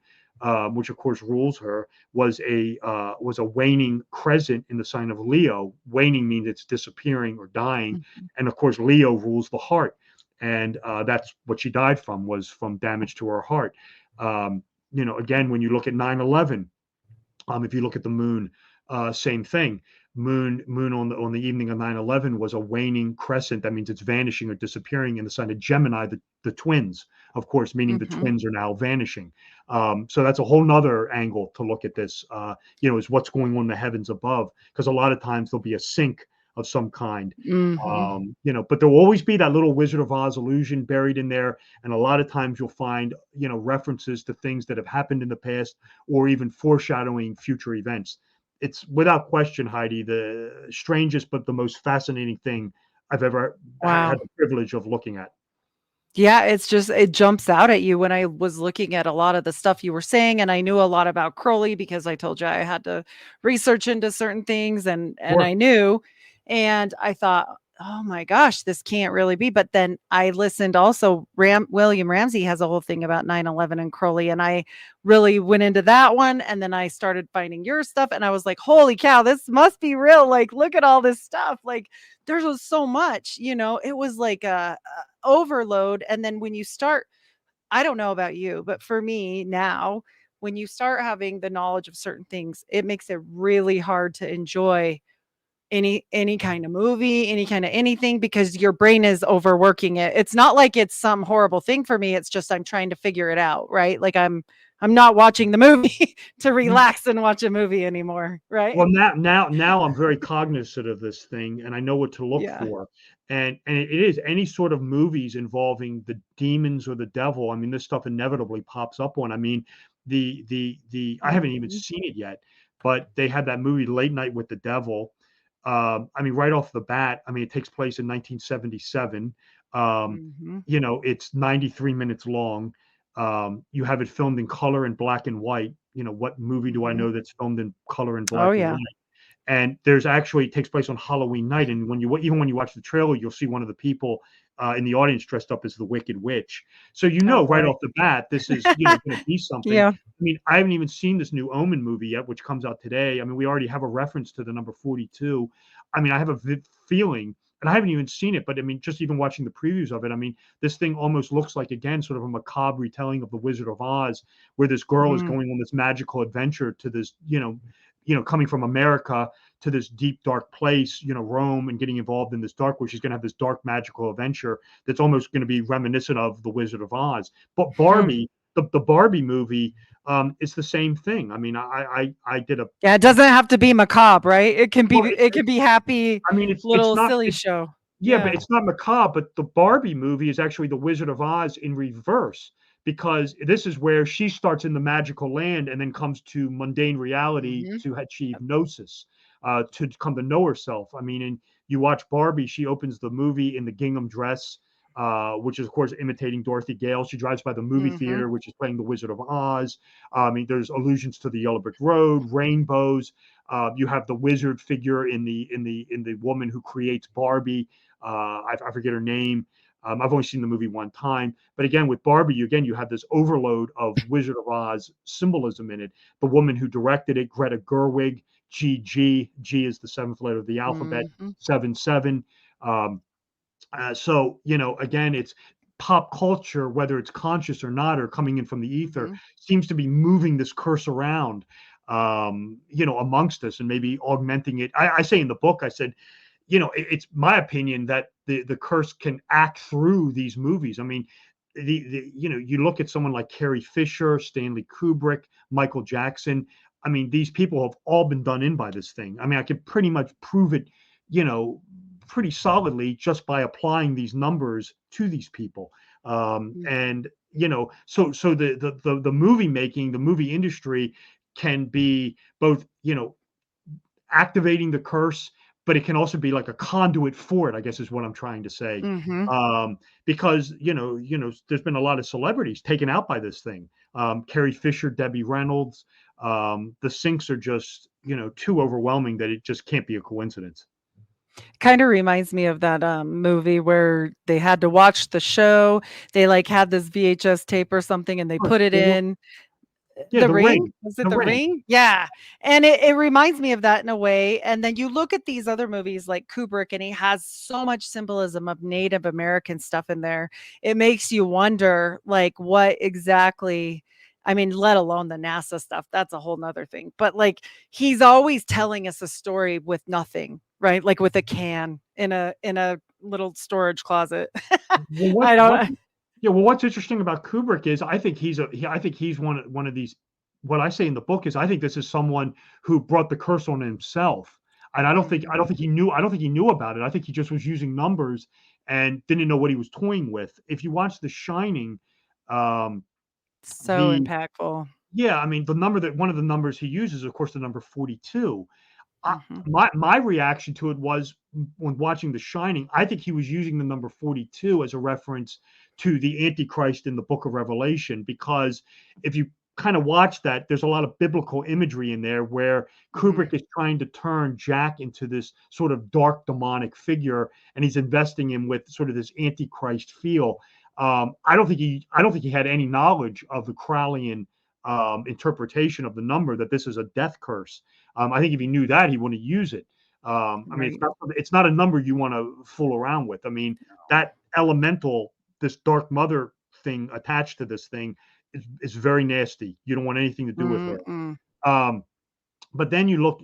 which of course rules her, was a waning crescent in the sign of Leo. Waning means it's disappearing or dying, and of course Leo rules the heart, and that's what she died from, was from damage to her heart. Again, when you look at 9/11, if you look at the moon, same thing. Moon on the evening of 9/11 was a waning crescent. That means it's vanishing or disappearing in the sign of Gemini, the twins, of course, meaning the hmm twins are now vanishing. So that's a whole nother angle to look at this, is what's going on in the heavens above, because a lot of times there'll be a sync of some kind. hmm But there will always be that little Wizard of Oz illusion buried in there. And a lot of times you'll find, references to things that have happened in the past, or even foreshadowing future events. It's without question, Heidi, the strangest but the most fascinating thing I've ever had Wow. the privilege of looking at. Yeah, it's just it jumps out at you when I was looking at a lot of the stuff you were saying, and I knew a lot about Crowley because I told you I had to research into certain things, and Sure. I knew, and I thought, "Oh my gosh, this can't really be." But then I listened also, William Ramsey has a whole thing about 9/11 and Crowley, and I really went into that one, and then I started finding your stuff, and I was like, "Holy cow, this must be real. Like, look at all this stuff." Like, there's just so much, it was like a overload. And then when you start, I don't know about you, but for me now, when you start having the knowledge of certain things, it makes it really hard to enjoy any kind of movie, any kind of anything, because your brain is overworking it. It's not like it's some horrible thing for me. It's just I'm trying to figure it out, right? Like I'm not watching the movie to relax and watch a movie anymore, Well, right? now I'm very cognizant of this thing, and I know what to look Yeah. for. And it is any sort of movies involving the demons or the devil. I mean, this stuff inevitably pops up on. I mean, the I haven't even Mhm. seen it yet, but they had that movie Late Night with the Devil. I mean, right off the bat, I mean, it takes place in 1977. Um, Mhm. it's 93 minutes long. You have it filmed in color and black and white. What movie do I Mhm. know that's filmed in color and Oh black and yeah. white? And there's actually, it takes place on Halloween night. And even when you watch the trailer, you'll see one of the people in the audience dressed up as the Wicked Witch. So Oh right boy. off the bat, this is going to be something. Yeah. I mean, I haven't even seen this new Omen movie yet, which comes out today. I mean, we already have a reference to the number 42. I mean, I have a feeling, and I haven't even seen it, but I mean, just even watching the previews of it, I mean, this thing almost looks like, again, sort of a macabre retelling of the Wizard of Oz, where this girl is Mm. going on this magical adventure to this, coming from America to this deep, dark place, Rome, and getting involved in this dark, where she's going to have this dark, magical adventure that's almost going to be reminiscent of the Wizard of Oz. But Hmm. Barbie, the Barbie movie, it's the same thing. I mean, I did a Yeah, it doesn't have to be macabre, right? It can be well, it can be happy I mean, it's little not. silly show. Yeah, but Yeah. it's not macabre. But the Barbie movie is actually the Wizard of Oz in reverse, because this is where she starts in the magical land and then comes to mundane reality Mhm. to achieve gnosis, to come to know herself. I mean, and you watch Barbie, she opens the movie in the gingham dress. which is of course imitating Dorothy Gale. She drives by the movie theater, which is playing The Wizard of Oz. I mean, there's allusions to the Yellow Brick Road, rainbows. You have the wizard figure in the woman who creates Barbie. I forget her name. I've only seen the movie one time, but again with Barbie, you have this overload of Wizard of Oz symbolism in it. The woman who directed it, Greta Gerwig, G is the seventh letter of the alphabet, 7-7. So again, it's pop culture, whether it's conscious or not, or coming in from the ether, seems to be moving this curse around, amongst us and maybe augmenting it. I say in the book, I said, it's my opinion that the curse can act through these movies. I mean, you look at someone like Carrie Fisher, Stanley Kubrick, Michael Jackson. I mean, these people have all been done in by this thing. I mean, I can pretty much prove it, pretty solidly just by applying these numbers to these people. And so the movie making, the movie industry can be both, activating the curse, but it can also be like a conduit for it, I guess is what I'm trying to say. Because there's been a lot of celebrities taken out by this thing. Carrie Fisher, Debbie Reynolds. The sinks are just too overwhelming that it just can't be a coincidence. Kind of reminds me of that movie where they had to watch the show. They like had this VHS tape or something and they put it in. Yeah, The Ring? Was it The Ring? Yeah. And it reminds me of that in a way. And then you look at these other movies like Kubrick, and he has so much symbolism of Native American stuff in there. It makes you wonder, like, what exactly, I mean, let alone the NASA stuff. That's a whole nother thing. But like, he's always telling us a story with nothing, right? Like with a can in a little storage closet. I don't. What's interesting about Kubrick is I think he's one of these. What I say in the book is I think this is someone who brought the curse on himself, and I don't think he knew about it. I think he just was using numbers and didn't know what he was toying with. If you watch The Shining, so impactful. Yeah, I mean one of the numbers he uses, of course, the number 42. My reaction to it was when watching The Shining, I think he was using the number 42 as a reference to the Antichrist in the Book of Revelation, because if you kind of watch that, there's a lot of biblical imagery in there where Kubrick is trying to turn Jack into this sort of dark demonic figure, and he's investing him with sort of this Antichrist feel. I don't think he had any knowledge of the Crowleyan interpretation of the number, that this is a death curse. I think if he knew that, he wouldn't use it. I mean, it's not a number you want to fool around with. I mean, that elemental, this dark mother thing attached to this thing is very nasty. You don't want anything to do with her. But then you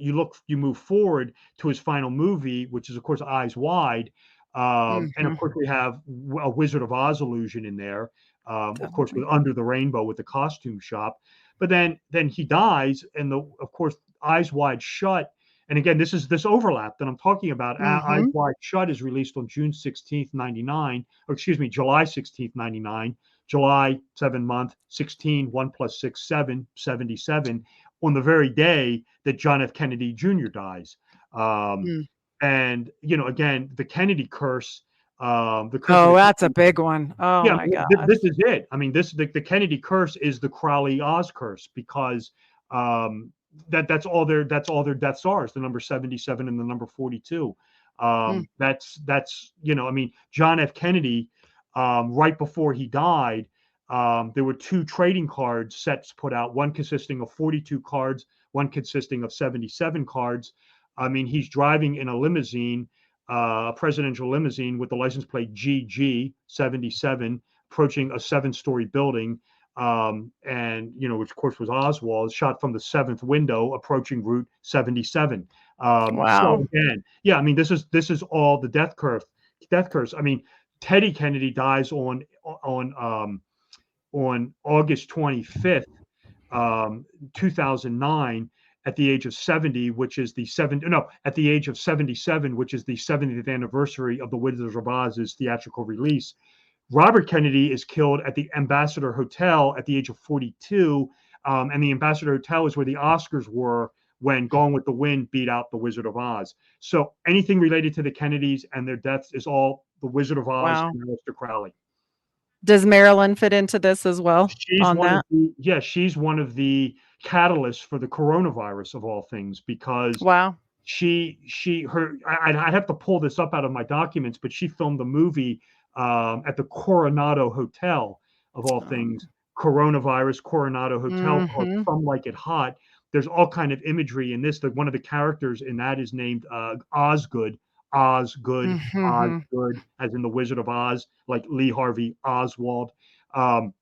move forward to his final movie, which is of course Eyes Wide. And of course we have a Wizard of Oz illusion in there. Of course, with Under the Rainbow with the costume shop. But then he dies, and of course Eyes Wide Shut. And again, this is this overlap that I'm talking about. Eyes Wide Shut is released on June 16th, 99, or excuse me, July 16th, 99. July, 7 month, 16, 1 + 6, 7, 77, on the very day that John F. Kennedy Jr. dies. And, again, the Kennedy curse. The curse that's a big one. Oh, yeah, my God. This is it. I mean, the Kennedy curse is the Crowley Oz curse, because that's all their deaths are, is the number 77 and the number 42. That's I mean, John F. Kennedy, right before he died, there were 2 trading card sets put out, one consisting of 42 cards, one consisting of 77 cards. I mean, he's driving in a limousine, a presidential limousine with the license plate GG77, approaching a 7-story building. And, which of course was Oswald, shot from the 7th window, approaching Route 77. Wow. So again, I mean, this is all the death curse. I mean, Teddy Kennedy dies on August 25th, 2009, at the age of 70, which is at the age of 77, which is the 70th anniversary of the Wizard of Oz's theatrical release. Robert Kennedy is killed at the Ambassador Hotel at the age of 42, and the Ambassador Hotel is where the Oscars were when Gone with the Wind beat out the Wizard of Oz. So anything related to the Kennedys and their deaths is all The Wizard of Oz, Wow. and Aleister Crowley. Does Marilyn fit into this as well She's on one of that? the she's one of the catalysts for the coronavirus of all things, because Wow. I have to pull this up out of my documents, but she filmed the movie at the Coronado Hotel of all things. Coronavirus Coronado Hotel, called Mm-hmm. Some Like It Hot. There's all kind of imagery in this. That one of the characters in that is named Osgood. Osgood, Mm-hmm. Osgood, as in the Wizard of Oz, like Lee Harvey Oswald. Um,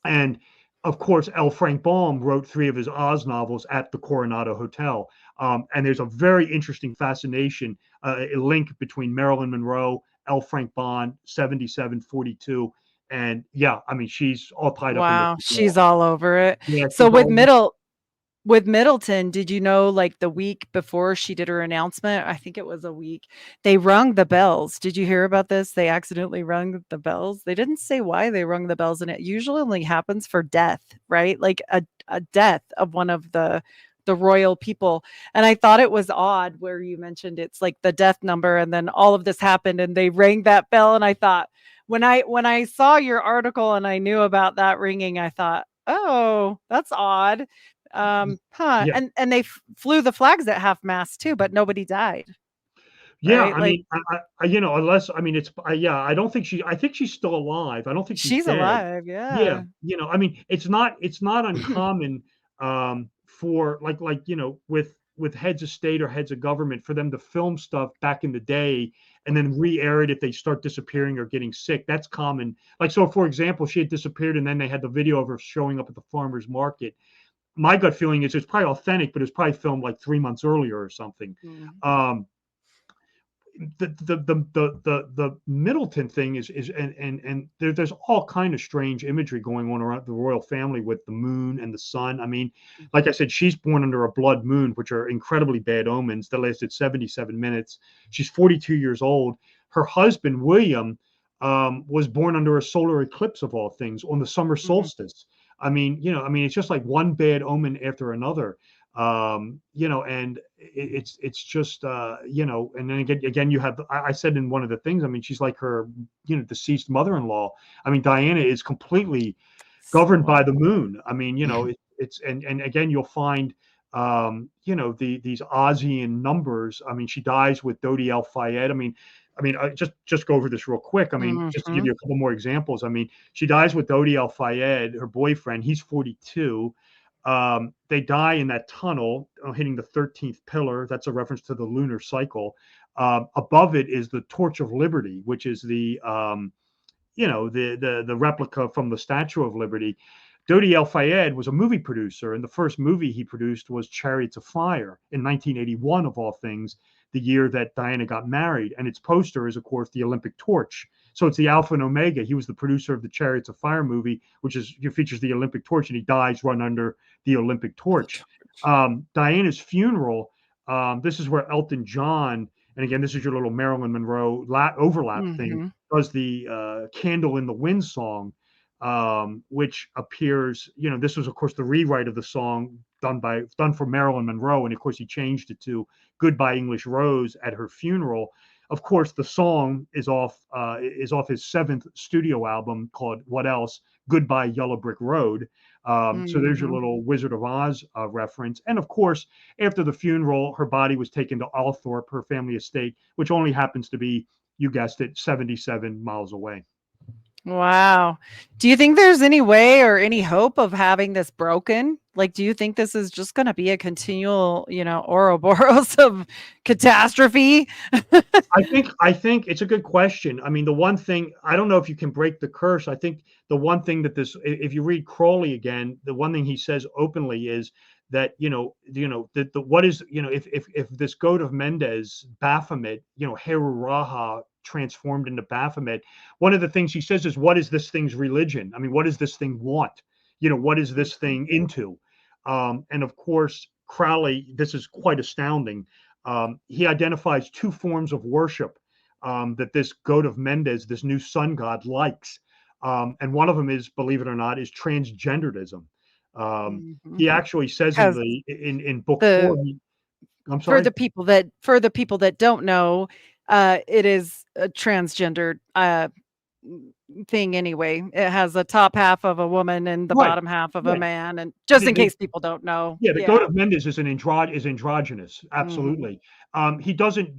and of course, L. Frank Baum wrote 3 of his Oz novels at the Coronado Hotel. And there's a very interesting fascination, a link between Marilyn Monroe, L. Frank Baum, 7742. And yeah, I mean, she's all tied up in this. Wow. She's all over it. Yeah, So she's all. with Middleton, did you know, like, the week before she did her announcement, I think it was a week, they rung the bells. Did you hear about this? They accidentally rung the bells. They didn't say why they rung the bells, and it usually only happens for death, right? Like a death of one of the royal people. And I thought it was odd where you mentioned it's like the death number, and then all of this happened and they rang that bell. And I thought, when I saw your article and I knew about that ringing, I thought, oh, that's odd. Yeah, And they flew the flags at half mast too, but nobody died, yeah. right? I Like, mean, unless, I mean, yeah. I don't think I think she's still alive. I don't think she's she's dead. alive, Yeah, yeah. I mean, it's not uncommon for like with heads of state or heads of government, for them to film stuff back in the day and then re-air it if they start disappearing or getting sick. That's common. Like, so for example, she had disappeared and then they had the video of her showing up at the farmer's market. My gut feeling is it's probably authentic, but it's probably filmed like 3 months earlier or something. Mm. Um, the Middleton thing is and there's all kind of strange imagery going on around the royal family with the moon and the sun. I mean, like I said, she's born under a blood moon, which are incredibly bad omens that lasted 77 minutes. She's 42 years old. Her husband William was born under a solar eclipse of all things on the summer Mhm. solstice. I mean, it's just like one bad omen after another. And it's just and then again you have, I said in one of the things, I mean, she's like her deceased mother-in-law. I mean, Diana is completely governed So by the moon. I mean, it's and again you'll find these Ozian numbers. I mean, she dies with Dodi El Fayed. I just go over this real quick. I mean, just to give Mhm. you a couple more examples. I mean, she dies with Dodi El Fayed, her boyfriend. He's 42. They die in that tunnel, hitting the 13th pillar. That's a reference to the lunar cycle. Above it is the Torch of Liberty, which is the the replica from the Statue of Liberty. Dodi El Fayed was a movie producer, and the first movie he produced was Chariots of Fire in 1981, of all things, the year that Diana got married. And its poster is, of course, the Olympic torch. So it's the Alpha and Omega. He was the producer of the Chariots of Fire movie, which features the Olympic torch, and he dies run under the Olympic torch. Diana's funeral. This is where Elton John, and again, this is your little Marilyn Monroe overlap thing, Mhm. does the "Candle in the Wind" song, which appears. This was, of course, the rewrite of the song done for Marilyn Monroe, and of course, he changed it to "Goodbye English Rose" at her funeral. Of course, the song is off his 7th studio album called "What Else." "Goodbye Yellow Brick Road." So there's your Mhm. little Wizard of Oz reference. And of course, after the funeral, her body was taken to Althorpe, her family estate, which only happens to be, you guessed it, 77 miles away. Wow. Do you think there's any way or any hope of having this broken? Like, do you think this is just going to be a continual, Ouroboros of catastrophe? I think it's a good question. I mean, the one thing, I don't know if you can break the curse. I think the one thing that if you read Crowley again, the one thing he says openly is that the what is, if this goat of Mendes, Baphomet, Heru Raha transformed into Baphomet, one of the things he says is, what is this thing's religion? I mean, what does this thing want? What is this Mhm. thing into? And of course, Crowley, this is quite astounding. He identifies 2 forms of worship that this goat of Mendes, this new sun god, likes. And one of them is, believe it or not, is transgenderism. Mhm. He actually says in 'Cause the in book 4. the I'm for sorry. the people that don't know, It is a transgendered thing anyway. It has the top half of a woman and the Right. bottom half of a Right. man, and just in The case people don't know. Yeah, the goat Yeah. of Mendes is androgynous, Mhm. absolutely.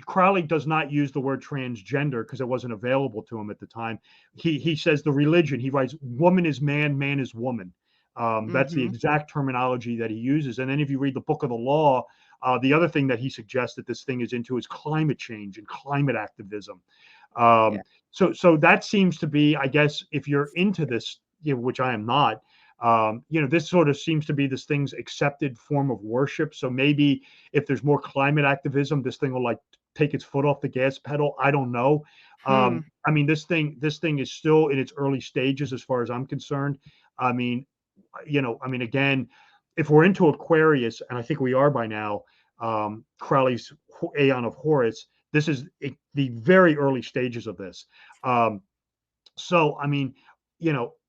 Crowley does not use the word transgender because it wasn't available to him at the time. He says the religion, he writes, woman is man, man is woman. That's the Mhm. exact terminology that he uses. And then if you read the Book of the Law, the other thing that he suggests that this thing is into is climate change and climate activism. Yeah. So that seems to be, I guess, if you're into this, which I am not, this sort of seems to be this thing's accepted form of worship. So maybe if there's more climate activism, this thing will like take its foot off the gas pedal. I don't know. Hmm. I mean, this thing is still in its early stages as far as I'm concerned. I mean, again, if we're into Aquarius, and I think we are by now, Crowley's Aeon of Horus, this is the very early stages of this. Um, so, I mean,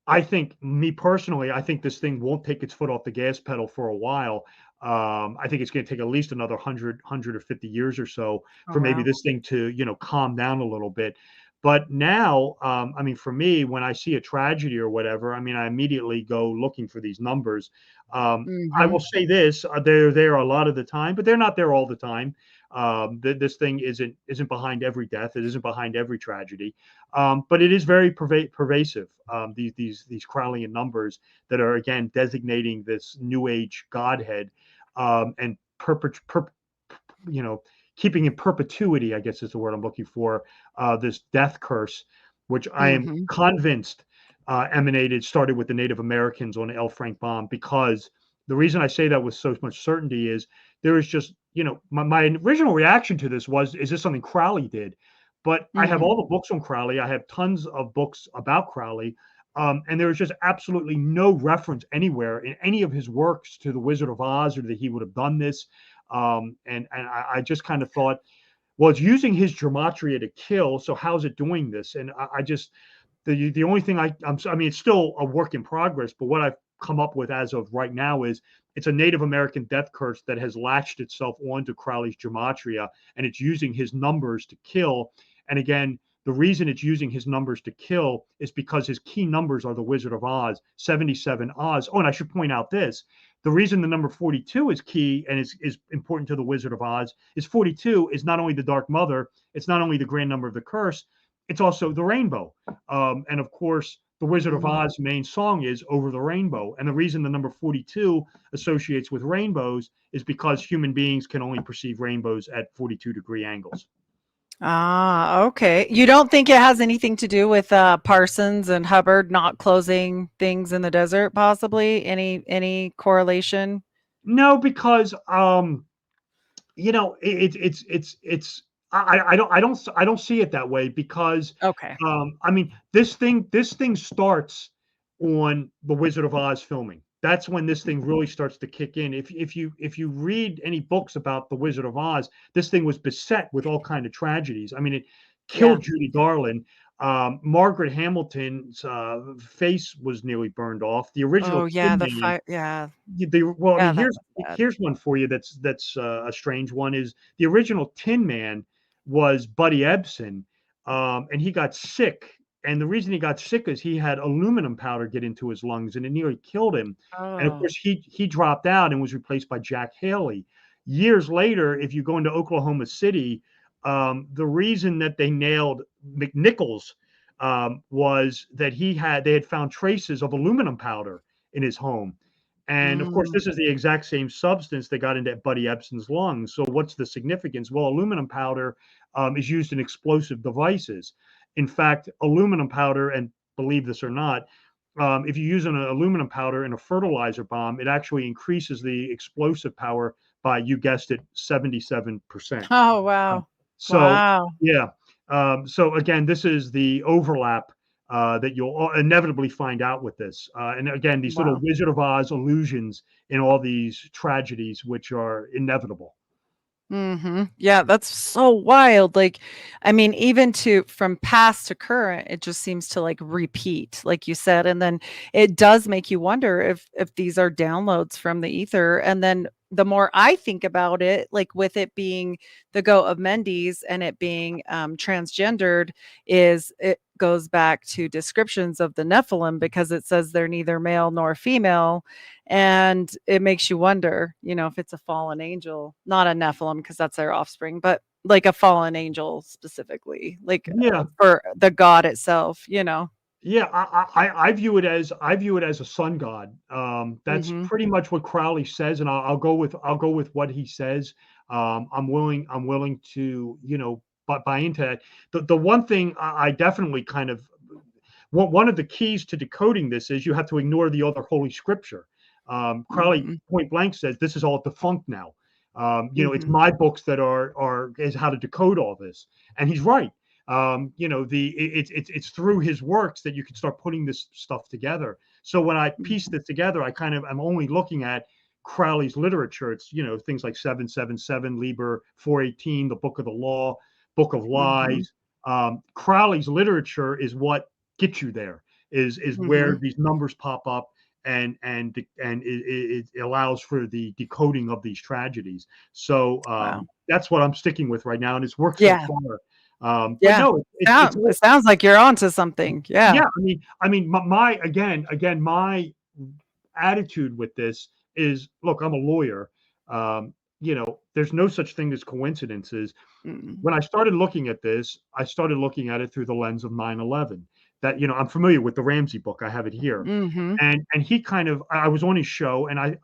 I think me personally, I think this thing won't take its foot off the gas pedal for a while. I think it's going to take at least another 150 years or so Oh for maybe wow. this thing to, calm down a little bit. But now, I mean, for me, when I see a tragedy or whatever, I mean, I immediately go looking for these numbers. I will Mhm. say this: they're there a lot of the time, but they're not there all the time. This thing isn't behind every death. It isn't behind every tragedy. But it is very pervasive. These Crowleyan numbers that are again designating this New Age Godhead, and you know, keeping in perpetuity, I guess is the word I'm looking for, this death curse, which I am Mhm. convinced started with the Native Americans on L. Frank Baum, because the reason I say that with so much certainty is there is just, my original reaction to this was, is this something Crowley did? But I have Mhm. all the books on Crowley. I have tons of books about Crowley. And there is just absolutely no reference anywhere in any of his works to the Wizard of Oz or that he would have done this. And I just kind of thought, well, it's using his gematria to kill. So how's it doing this? And I just the only thing I mean, it's still a work in progress, but what I've come up with as of right now is it's a Native American death curse that has latched itself onto Crowley's gematria, and it's using his numbers to kill. And again, the reason it's using his numbers to kill is because his key numbers are the Wizard of Oz, 77 Oz. Oh, and I should point out this: the reason the number 42 is key and is important to the Wizard of Oz is 42 is not only the Dark Mother, it's not only the grand number of the curse, it's also the rainbow. And of course, the Wizard of Mhm. Oz main song is Over the Rainbow. And the reason the number 42 associates with rainbows is because human beings can only perceive rainbows at 42-degree angles. Ah, okay. You don't think it has anything to do with Parsons and Hubbard not closing things in the desert, possibly? Any correlation? No, because it's I don't see it that way, because Okay. I mean, this thing starts on the Wizard of Oz filming. That's when this thing really starts to kick in. If you read any books about the Wizard of Oz, this thing was beset with all kind of tragedies. I mean, it Yeah. killed Judy Garland. Margaret Hamilton's face was nearly burned off. The original Oh, yeah, Tin the Man, fire. Yeah. well, I mean, Yeah, that here's was bad. here's one for you that's a strange one. Is the original Tin Man was Buddy Ebsen, and he got sick. And the reason he got sick is he had aluminum powder get into his lungs, and it nearly killed him. And of Oh. course, he dropped out and was replaced by Jack Haley. Years later, if you go into Oklahoma City, the reason that they nailed McNichols was that they had found traces of aluminum powder in his home. And of course, Mm. this is the exact same substance that got into Buddy Ebsen's lungs. So, what's the significance? Well, aluminum powder is used in explosive devices. In fact, aluminum powder, and believe this or not, if you use an aluminum powder in a fertilizer bomb, it actually increases the explosive power by, you guessed it, 77%. Oh, Um, wow. so, Wow. yeah. So again, this is the overlap that you'll inevitably find out with this. And again, these little Wow. Wizard of Oz illusions in all these tragedies, which are inevitable. Mhm. Yeah, that's so wild. Like, I mean, even to from past to current, it just seems to like repeat, like you said. And then it does make you wonder if these are downloads from the ether. And then the more I think about it, like with it being the goat of Mendes and it being transgendered, is it goes back to descriptions of the Nephilim, because it says they're neither male nor female. And it makes you wonder, if it's a fallen angel, not a Nephilim, because that's their offspring, but like a fallen angel specifically, like Yeah. for the god itself, Yeah, I view it as a sun god. That's Hmm. pretty much what Crowley says, and I'll go with what he says. I'm willing to buy into that. The one thing I definitely kind of one of the keys to decoding this is you have to ignore the other holy scripture. Crowley Hmm. point blank says this is all defunct now. It's Hmm. my books that is how to decode all this, and he's right. It's through his works that you can start putting this stuff together. So when I piece this together, I'm only looking at Crowley's literature. It's things like 777, Liber 418, the Book of the Law, Book of Hmm. Lies. Crowley's literature is what gets you there. Is where Hmm. these numbers pop up, and it allows for the decoding of these tragedies. So Wow. that's what I'm sticking with right now, and it's worked so Yeah. far. But Yeah. no, it's It sounds like you're onto something. Yeah. yeah. I mean, my again, my attitude with this is, look, I'm a lawyer. There's no such thing as coincidences. Mm. When I started looking at this, I started looking at it through the lens of 9/11. That I'm familiar with the Ramsey book. I have it here, Mhm. and he kind of I was on his show, and I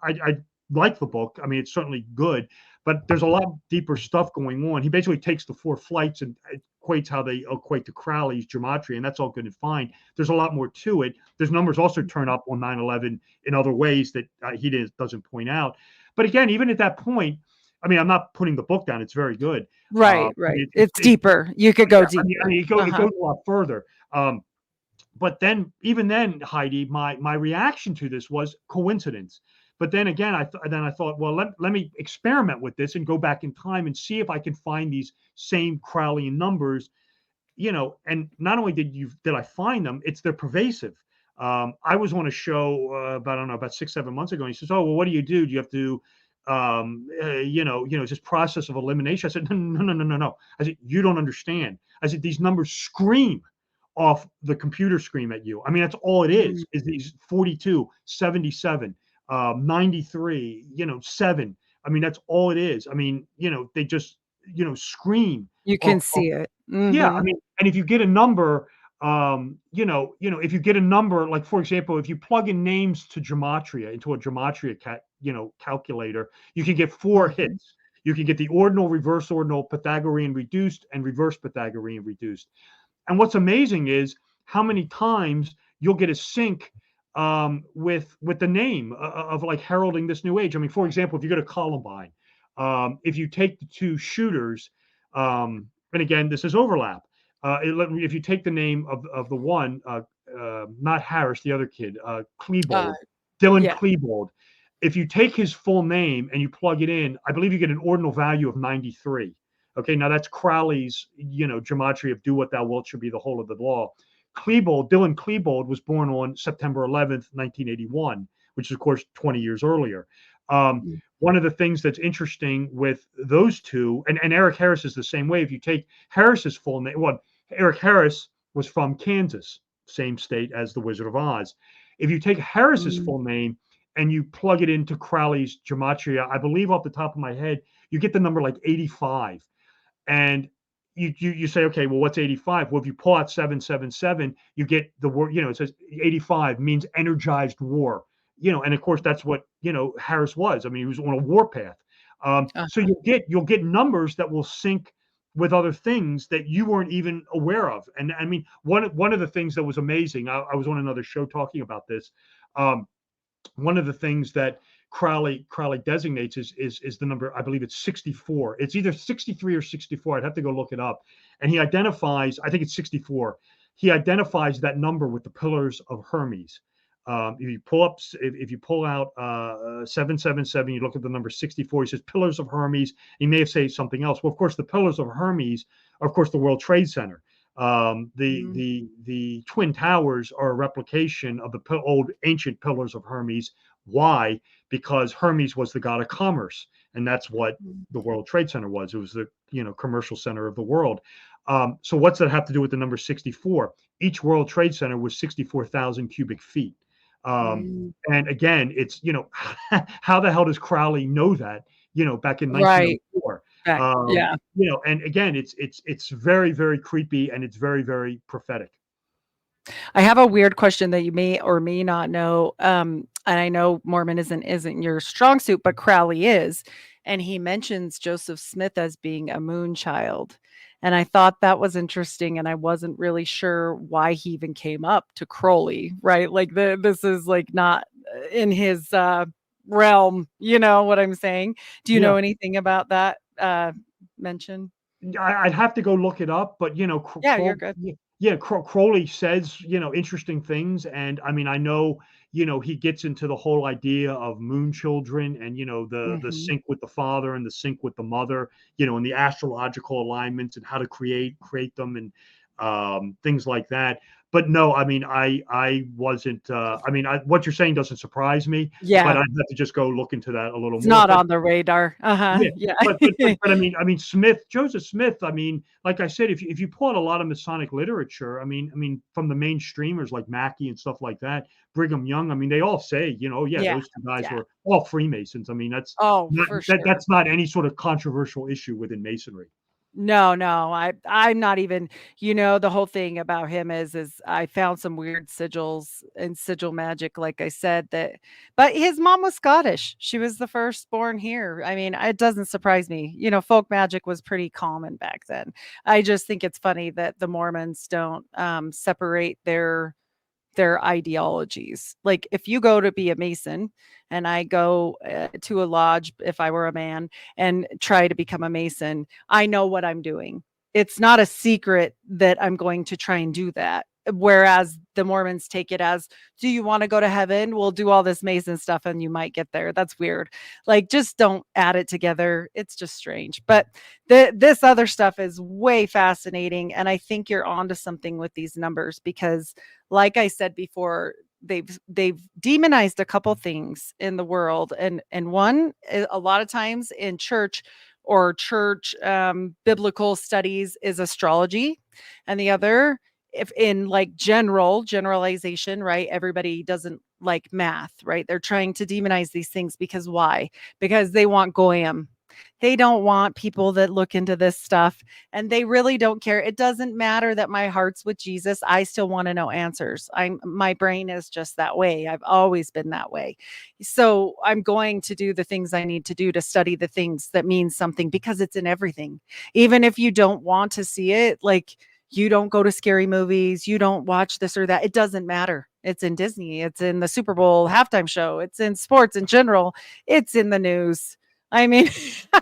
like the book. I mean, it's certainly good, but there's a lot deeper stuff going on. He basically takes the four flights and equates how they equate to Crowley's gematria, and that's all good and fine. There's a lot more to it. There's numbers also turn up on 9/11 in other ways that he doesn't point out. But again, even at that point, I mean, I'm not putting the book down. It's very good. Right, I right. mean, It's deeper. You could go yeah. I deeper. mean, it Uh-huh. goes a lot further. But then, even then, Heidi, my reaction to this was coincidence. But then again, I thought, well, let me experiment with this and go back in time and see if I can find these same Crowleyan numbers. And not only did I find them, they're pervasive. I was on a show about, I don't know, about 6-7 months ago. And he says, "Oh, well, what do you do? Do you have to, this process of elimination?" I said, "No, no, no, no, no, no." I said, "You don't understand." I said, "These numbers scream off the computer screen at you. I mean, that's all it Mhm. is these 42, 77, 93, 7. I mean, that's all it is. I mean, they just, scream You can off, see it. yeah, I Mhm. mean, and if you get a number, if you get a number, like for example, if you plug in names to gematria into a gematria calculator, you can get four Mhm. hits. You can get the ordinal, reverse ordinal, Pythagorean reduced, and reverse Pythagorean reduced. And what's amazing is how many times you'll get a sync with the name of like heralding this new age. I mean, for example, if you go to Columbine, if you take the two shooters, and again, this is overlap. If you take the name of the one, not Harris, the other kid, Uh, Klebold, Dylan yeah. Klebold. If you take his full name and you plug it in, I believe you get an ordinal value of 93. Okay, now that's Crowley's, gematria of "do what thou wilt shall be the whole of the law." Dylan Klebold, was born on September 11th, 1981, which is, of course, 20 years earlier. Mm. One of the things that's interesting with those two, and Eric Harris is the same way. If you take Harris's full name, well, Eric Harris was from Kansas, same state as the Wizard of Oz. If you take Harris's Mm. full name and you plug it into Crowley's gematria, I believe off the top of my head, you get the number like 85. And you say, okay, well, what's 85? Well, if you pull out 777, you get the word, it says 85 means energized war, and of course that's what, Harris was. I mean, he was on a war path. So Uh, you'll get numbers that will sync with other things that you weren't even aware of. And I mean, one of the things that was amazing, I was on another show talking about this. Um, One of the things that Crowley designates is the number. I believe it's 64. It's either 63 or 64. I'd have to go look it up. And he identifies, I think it's 64. He identifies that number with the pillars of Hermes. If you pull out 777, you look at the number 64. He says pillars of Hermes. He may have said something else. Well, of course, the pillars of Hermes are, of course, the World Trade Center. Mm. The Twin Towers are a replication of the old ancient pillars of Hermes. Why? Because Hermes was the god of commerce, and that's what Mm. the World Trade Center was. It was the commercial center of the world. So what's that have to do with the number 64? Each World Trade Center was 64,000 cubic feet. Mm. And again, it's how the hell does Crowley know that? Back in Right. 1904. Yeah. And again, it's very, very creepy, and it's very, very prophetic. I have a weird question that you may or may not know. And I know Mormonism isn't your strong suit, but Crowley is. And he mentions Joseph Smith as being a moon child. And I thought that was interesting. And I wasn't really sure why he even came up to Crowley, right? Like this is like not in his realm. You know what I'm saying? Do you know Yeah. anything about that mention? I'd have to go look it up, but Yeah, you're good. Crowley says interesting things, and I mean I know he gets into the whole idea of moon children, and the Hmm. sync with the father and the sync with the mother, and the astrological alignments and how to create them, and things like that. But no, I mean I wasn't. I mean what you're saying doesn't surprise me, but Yeah. I'd have to just go look into that a little It's more. not But on the radar. Uh-huh. yeah, Yeah. but I mean Joseph Smith. I mean, like I said, if you pull out a lot of Masonic literature, I mean from the mainstreamers like Mackey and stuff like that, Brigham Young. I mean, they all say, yeah, Yeah. those two guys Yeah. were all Freemasons. I mean, Oh, for sure. that's not any sort of controversial issue within Masonry. No, no. I'm not even, the whole thing about him is I found some weird sigils and sigil magic, like I said, but his mom was Scottish. She was the firstborn here. I mean, it doesn't surprise me. Folk magic was pretty common back then. I just think it's funny that the Mormons don't separate their ideologies. Like if you go to be a Mason and I go to a lodge, if I were a man, and try to become a Mason, I know what I'm doing. It's not a secret that I'm going to try and do that. Whereas the Mormons take it as, do you want to go to heaven? We'll do all this Mason stuff and you might get there. That's weird. Like, just don't add it together. It's just strange. But this other stuff is way fascinating. And I think you're onto something with these numbers because like I said before, they've demonized a couple things in the world, and one a lot of times in church or church biblical studies is astrology, and the other, if in like generalization, right? Everybody doesn't like math, right? They're trying to demonize these things because why? Because they want goyim. They don't want people that look into this stuff and they really don't care. It doesn't matter that my heart's with Jesus. I still want to know answers. My brain is just that way. I've always been that way. So I'm going to do the things I need to do to study the things that mean something because it's in everything. Even if you don't want to see it, like you don't go to scary movies, you don't watch this or that, it doesn't matter. It's in Disney, it's in the Super Bowl halftime show, it's in sports in general, it's in the news. I mean,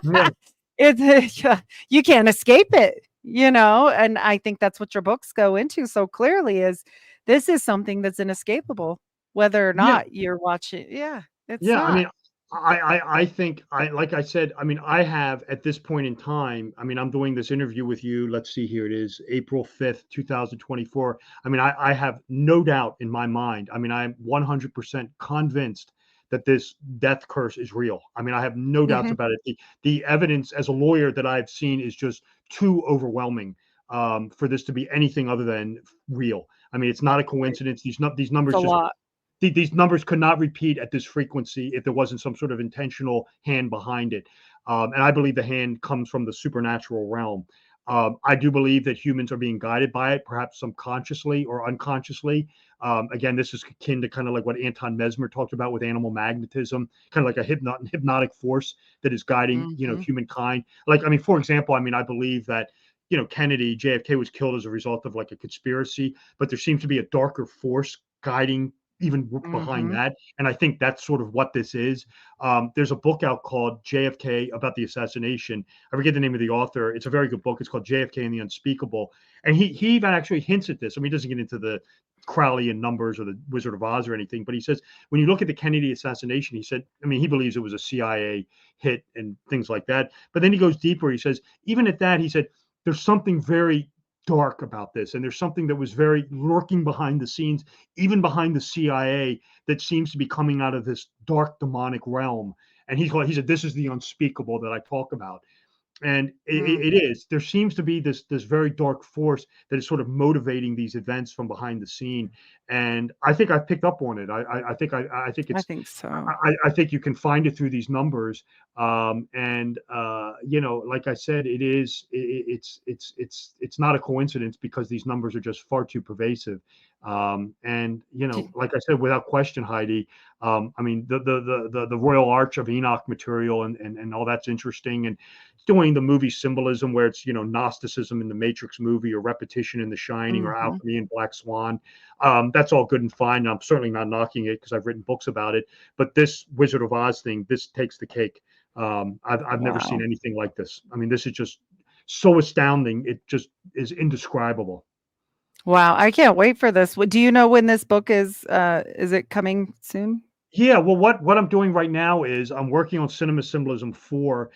Yeah, it's you can't escape it, and I think that's what your books go into so clearly is this is something that's inescapable, whether or yeah. not you're watching. Yeah, it's Yeah, I not. mean, I think like I said, I mean, I have at this point in time, I mean, I'm doing this interview with you. Let's see, here it is, April 5th, 2024. I mean, I have no doubt in my mind. I mean, I'm 100% convinced that this death curse is real. I mean, I have no doubts Mhm. about it. The evidence as a lawyer that I've seen is just too overwhelming for this to be anything other than real. I mean, it's not a Right. coincidence. These It's numbers a just lot. these numbers could not repeat at this frequency if there wasn't some sort of intentional hand behind it. And I believe the hand comes from the supernatural realm. I do believe that humans are being guided by it, perhaps subconsciously or unconsciously. Again, this is akin to kind of like what Anton Mesmer talked about with animal magnetism, kind of like a hypnotic force that is guiding, Mhm. humankind. Like, I mean, for example, I mean, I believe that, Kennedy, JFK was killed as a result of like a conspiracy, but there seems to be a darker force guiding even behind Mhm. that. And I think that's sort of what this is. There's a book out called JFK about the assassination. I forget the name of the author. It's a very good book. It's called JFK and the Unspeakable. And he even actually hints at this. I mean, he doesn't get into the Crowley and numbers or the Wizard of Oz or anything, but he says when you look at the Kennedy assassination, he said, I mean, he believes it was a CIA hit and things like that. But then he goes deeper. He says, even at that, he said, there's something very dark about this, and there's something that was very lurking behind the scenes, even behind the CIA, that seems to be coming out of this dark demonic realm. And he said, this is the unspeakable that I talk about. And Mm. it is. There seems to be this very dark force that is sort of motivating these events from behind the scene, and I think I picked up on it. I think I think I it's think so. I think you can find it through these numbers, and like I said, it's not a coincidence, because these numbers are just far too pervasive. And Do- like I said, without question, Heidi, I mean, the Royal Arch of Enoch material and all that's interesting, and doing the movie Symbolism, where it's Gnosticism in the Matrix movie, or repetition in The Shining, or Mhm. alchemy in Black Swan. That's all good and fine. I'm certainly not knocking it, because I've written books about it. But this Wizard of Oz thing, this takes the cake. I've never seen Wow. anything like this. I mean, this is just so astounding. It just is indescribable. Wow, I can't wait for this. Do you know when this book is it coming soon? Yeah, well, what I'm doing right now is I'm working on Cinema Symbolism 4.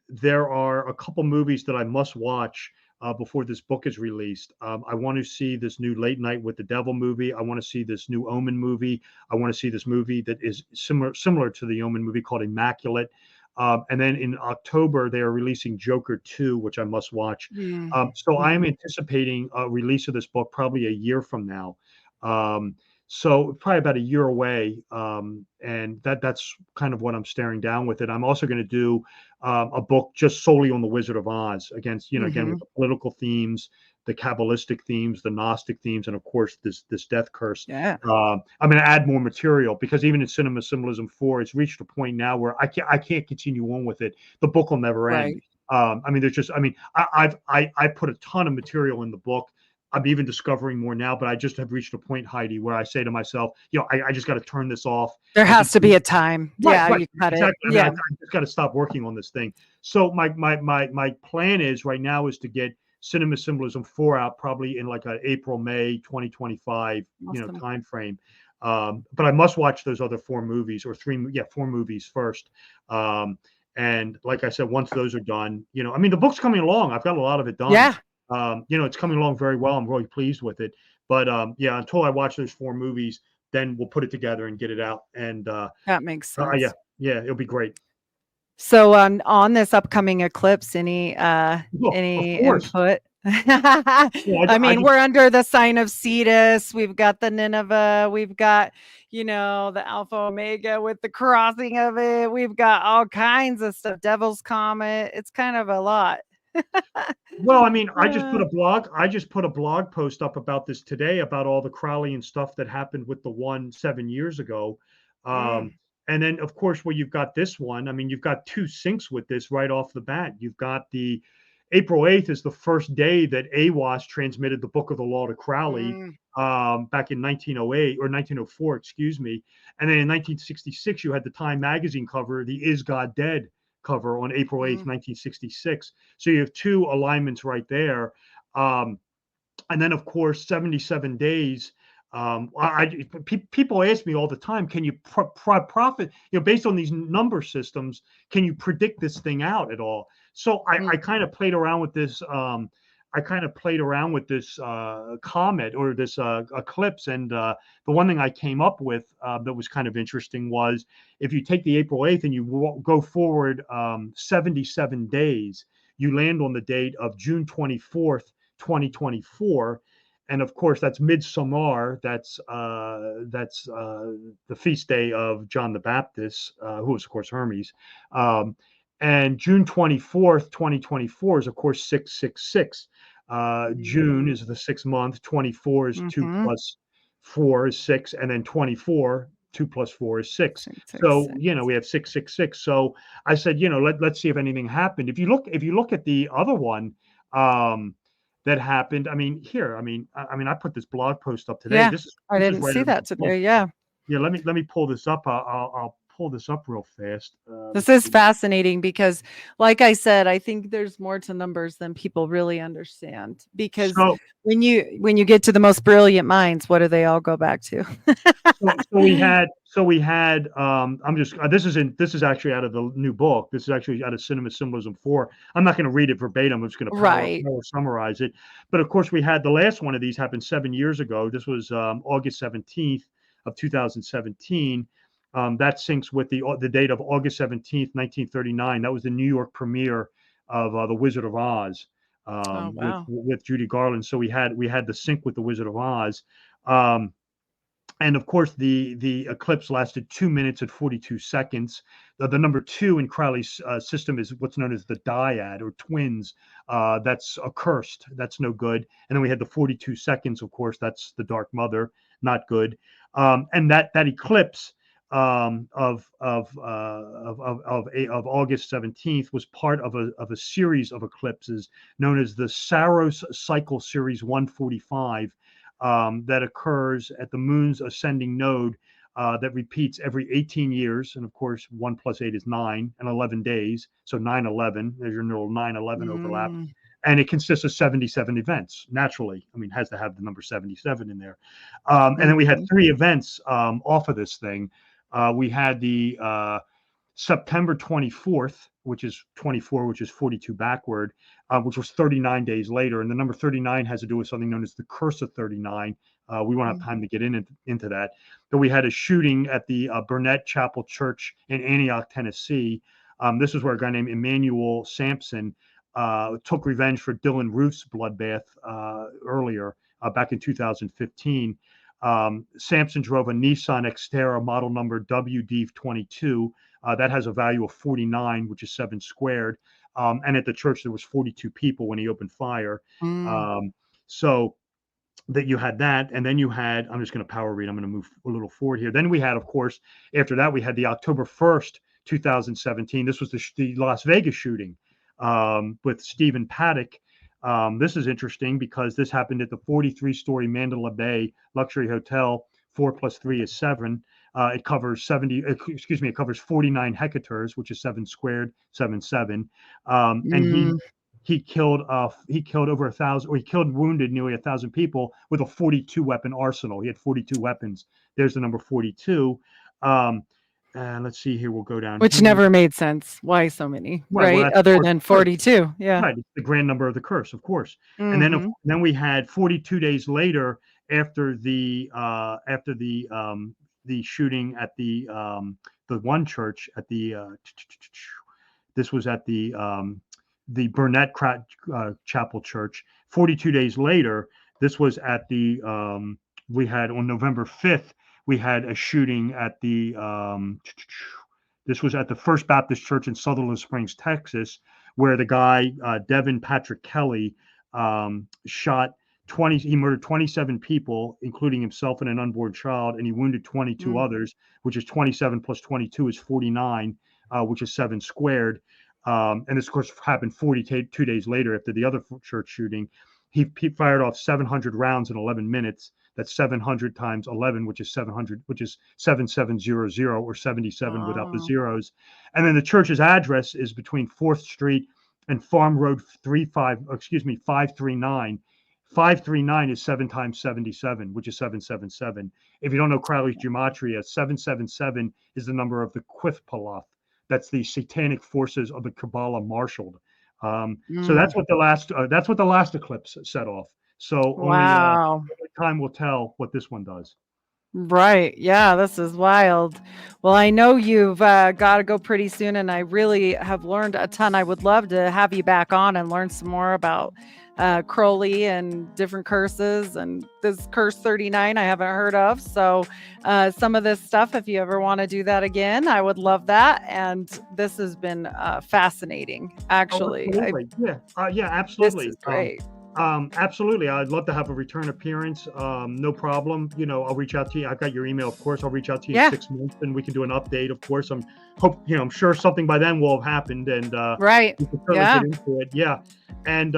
There are a couple movies that I must watch before this book is released. I want to see this new Late Night with the Devil movie. I want to see this new Omen movie. I want to see this movie that is similar to the Omen movie, called Immaculate. And then in October, they are releasing Joker 2, which I must watch. Mm. So I am Mhm. anticipating a release of this book probably a year from now. Um, so probably about a year away, and that's kind of what I'm staring down with it. I'm also going to do a book just solely on the Wizard of Oz, again with Mhm. the political themes, the Kabbalistic themes, the Gnostic themes, and of course this death curse. Yeah. I'm going to add more material, because even in Cinema Symbolism 4, it's reached a point now where I can't continue on with it. The book will never end. Right. I mean, there's just, I mean, I put a ton of material in the book. I'm even discovering more now, but I just have reached a point, Heidi, where I say to myself, I just got to turn this off There and has to continue. be a time. Right, Yeah, right, you cut it. exactly. I mean, I Yeah. just got to stop working on this thing. So my plan is right now is to get Cinema Symbolism 4 out probably in like a April, May 2025, Awesome. time frame. But I must watch those other four movies, or four movies first. Um, and like I said, once those are done, I mean, the book's coming along. I've got a lot of it done. Yeah, It's coming along very well. I'm really pleased with it. But yeah, until I watch those four movies, then we'll put it together and get it out. And that makes yeah, sense. yeah, it'll be great. So on this upcoming eclipse, Oh, of any course. input? Yeah, I I mean, just we're under the sign of Cetus. We've got the Nineveh. We've got, the Alpha Omega with the crossing of it. We've got all kinds of stuff. Devil's Comet. It's kind of a lot. well, I mean, Uh, I just put a blog post up about this today, about all the Crowley and stuff that happened with the one 7 years ago. Um, mm, and then of course, where you've got this one, I mean, you've got two syncs with this right off the bat. You've got the April 8th is the first day that AWAS transmitted the Book of the Law to Crowley, mm, back in 1908 or 1904, excuse me. And then in 1966, you had the Time magazine cover, the Is God Dead cover, on April 8th, mm, 1966. So you have two alignments right there. Um, and then, of course, 77 days. People ask me all the time, can you profit, based on these number systems, can you predict this thing out at all? So I mm, kind of played around with this. I kind of played around with this comet, or this eclipse. And the one thing I came up with that was kind of interesting was, if you take the April 8th and you go forward 77 days, you land on the date of June 24th, 2024. And of course, that's Midsummer. That's the feast day of John the Baptist, who was, of course, Hermes. Um, and June 24th, 2024 is, of course, 666. June mm, is the 6th month. 24 is 2 mhm. plus 4 is 6. And then 24, 2 plus 4 is 6. 666. So, we have 666. So I said, let's see if anything happened. If you look at the other one, um, that happened. I mean, here, I put this blog post up today. Yeah, This is I this is didn't right see out of that the book. today. Yeah. Yeah, let me pull this up. I'll pull this up real fast. This is fascinating because, like I said, I think there's more to numbers than people really understand. Because So, when you get to the most brilliant minds, what do they all go back to? so we had I'm just this is actually out of the new book. This is actually out of Cinema Symbolism 4. I'm not going to read it verbatim. I'm just going to Right. power summarize it. But of course, we had the last one of these happened 7 years ago. This was August 17th of 2017. That syncs with the date of August 17th, 1939. That was the New York premiere of The Wizard of Oz, Oh, wow. with Judy Garland. So we had the sync with The Wizard of Oz. Um, and of course, the eclipse lasted 2 minutes and 42 seconds. The number two in Crowley's system is what's known as the dyad or twins. That's accursed. That's no good. And then we had the 42 seconds. Of course, that's the Dark Mother. Not good. And that eclipse of August 17th was part of a series of eclipses known as the Saros Cycle Series 145. That occurs at the moon's ascending node, that repeats every 18 years. And of course, 1 + 8 is 9 and 11 days. So 9/11, there's your little 9/11 overlap. Mm. And it consists of 77 events. Naturally, I mean, has to have the number 77 in there. And then we had Mhm. 3 events off of this thing. We had the September 24th, which is 24, which is 42 backward, which was 39 days later. And the number 39 has to do with something known as the curse of 39. We won't have time to get into that. But we had a shooting at the Burnett Chapel Church in Antioch, Tennessee. This is where a guy named Emmanuel Sampson took revenge for Dylan Roof's bloodbath earlier, back in 2015. Sampson drove a Nissan Xterra model number WD22. That has a value of 49, which is 7 squared. And at the church, there was 42 people when he opened fire. Mm. So that you had that, and then you had, I'm just going to power read. I'm going to move a little forward here. Then we had, of course, after that, we had the October 1st, 2017. This was the Las Vegas shooting with Stephen Paddock. This is interesting because this happened at the 43-story Mandalay Bay luxury hotel. 4 + 3 is 7. It covers 49 hectares, which is 7 squared, 7. And Mm. he killed over 1,000, or he killed wounded nearly 1,000 people with a 42 weapon arsenal. He had 42 weapons. There's the number 42. And let's see here. We'll go down Which here. never made sense. Why so many, Right. Well, right? that's Other part than of the curse. 42. Yeah. Right. It's the grand number of the curse, of course. And Mhm. then we had 42 days later, after the shooting at the one church at the this was at the Burnett Chapel Church. 42 days later, this was at the we had on November 5th, we had a shooting at the this was at the First Baptist Church in Sutherland Springs, Texas, where the guy Devin Patrick Kelly he murdered 27 people, including himself and an unborn child, and he wounded 22 Mm. others, which is 27 + 22 is 49, which is 7 squared. And this, of course, happened 42 days later after the other church shooting. He fired off 700 rounds in 11 minutes. That's 700 times 11, which is 700, which is 7700, or 77 without the Wow. zeros. And then the church's address is between 4th Street and Farm Road 539. 539 is 7 times 77, which is 777. If you don't know Crowley's gematria, 777 is the number of the Qithpalath. That's the satanic forces of the Kabbalah marshaled. So Mm. that's what the last eclipse set off. So only Wow. time will tell what this one does. Right. Yeah, this is wild. Well, I know you've got to go pretty soon, and I really have learned a ton. I would love to have you back on and learn some more about Crowley and different curses, and this curse 39 I haven't heard of. So some of this stuff, if you ever want to do that again, I would love that. And this has been fascinating, Oh, actually. absolutely. Yeah. This Absolutely. is great. Absolutely. I'd love to have a return appearance. No problem. I'll reach out to you. I've got your email, of course. I'll reach out to you in Yeah. 6 months and we can do an update. Of course, I'm sure something by then will have happened, and Right. we can certainly Yeah. get into it. Yeah. And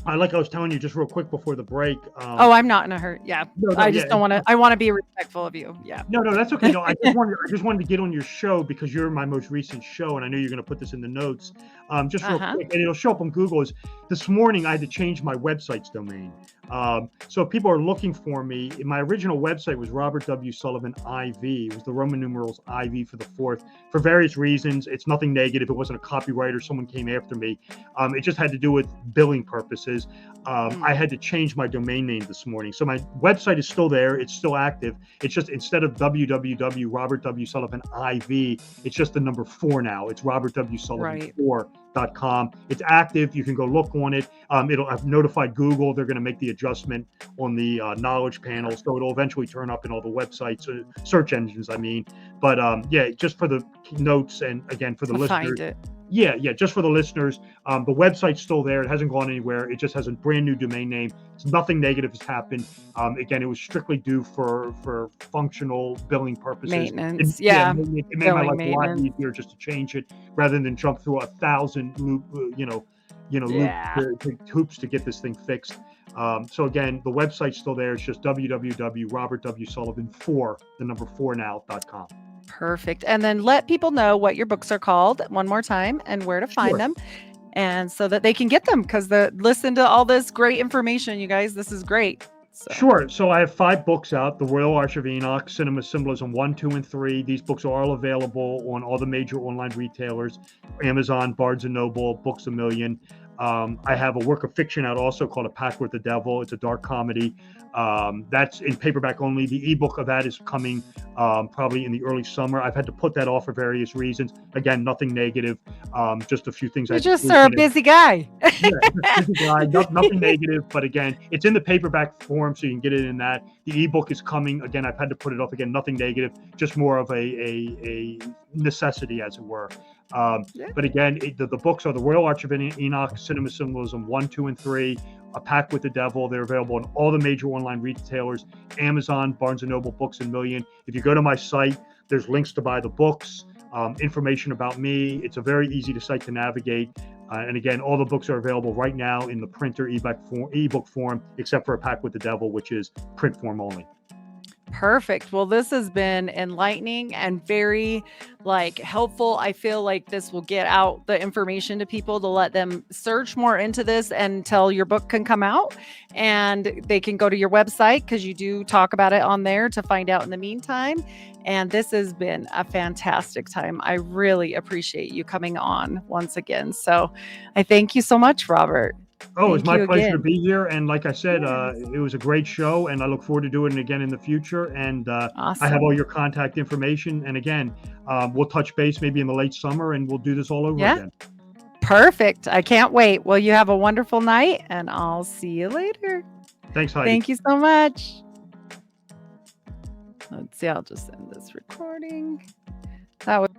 Like I was telling you just real quick before the break. Oh, I'm not in a hurry. Yeah. No, I yeah, just don't want to, I want to be respectful of you. Yeah. no, that's okay. No, I just wanted to get on your show because you're my most recent show, and I know you're going to put this in the notes. Just real Uh-huh. quick, and it'll show up on Google. Is this morning I had to change my website's domain. So if people are looking for me, my original website was Robert W. Sullivan IV. It was the Roman numerals IV for the fourth. For various reasons, it's nothing negative. It wasn't a copyright or someone came after me. It just had to do with billing purposes. I had to change my domain name this morning. So my website is still there. It's still active. It's just instead of www Robert W. Sullivan IV, it's just the number 4 now. It's robertwsullivan4.com. It's active. You can go look on it. I've notified Google. They're going to make the adjustment on the knowledge panel, so it'll eventually turn up in all the websites, search engines, I mean. But yeah, just for the notes and again for the listeners. Find it. Yeah, just for the listeners, the website's still there. It hasn't gone anywhere. It just has a brand new domain name. It's nothing negative has happened. Again, it was strictly due for functional billing purposes. Maintenance, It made my life a lot easier just to change it rather than jump through 1,000 hoops to get this thing fixed. So again, the website's still there. It's just www.robertwsullivan4, the number 4 now.com. Perfect. And then let people know what your books are called one more time and where to find them. And so that they can get them, because listen to all this great information, you guys. This is great. So. Sure. So I have 5 books out: The Royal Arch of Enoch, Cinema Symbolism 1, 2, and 3. These books are all available on all the major online retailers: Amazon, Barnes & Noble, Books A Million. I have a work of fiction out also called A Pact with the Devil. It's a dark comedy. That's in paperback only. The ebook of that is coming probably in the early summer. I've had to put that off for various reasons. Again, nothing negative. Just a few things. You just are a busy guy. Busy guy. Nothing negative, but again, it's in the paperback form, so you can get it in that. The ebook is coming. Again, I've had to put it off. Again, nothing negative, just more of a necessity, as it were. But again, the books are The Royal Arch of Enoch, Cinema Symbolism 1, 2, and 3, A Pact with the Devil. They're available on all the major online retailers: Amazon, Barnes & Noble, Books A Million. If you go to my site, there's links to buy the books, information about me. It's a very easy site to navigate. And again, all the books are available right now in the printer ebook form, except for A Pact with the Devil, which is print form only. Perfect. Well, this has been enlightening and very helpful. I feel like this will get out the information to people to let them search more into this until your book can come out, and they can go to your website, because you do talk about it on there, to find out in the meantime. And this has been a fantastic time. I really appreciate you coming on once again. So I thank you so much, Robert. Oh, it's my pleasure to be here. And like I said, it was a great show, and I look forward to doing it again in the future. And Awesome. I have all your contact information. And again, we'll touch base maybe in the late summer, and we'll do this all over again. Perfect. I can't wait. Well, you have a wonderful night, and I'll see you later. Thanks, Heidi. Thank you so much. Let's see. I'll just end this recording. That was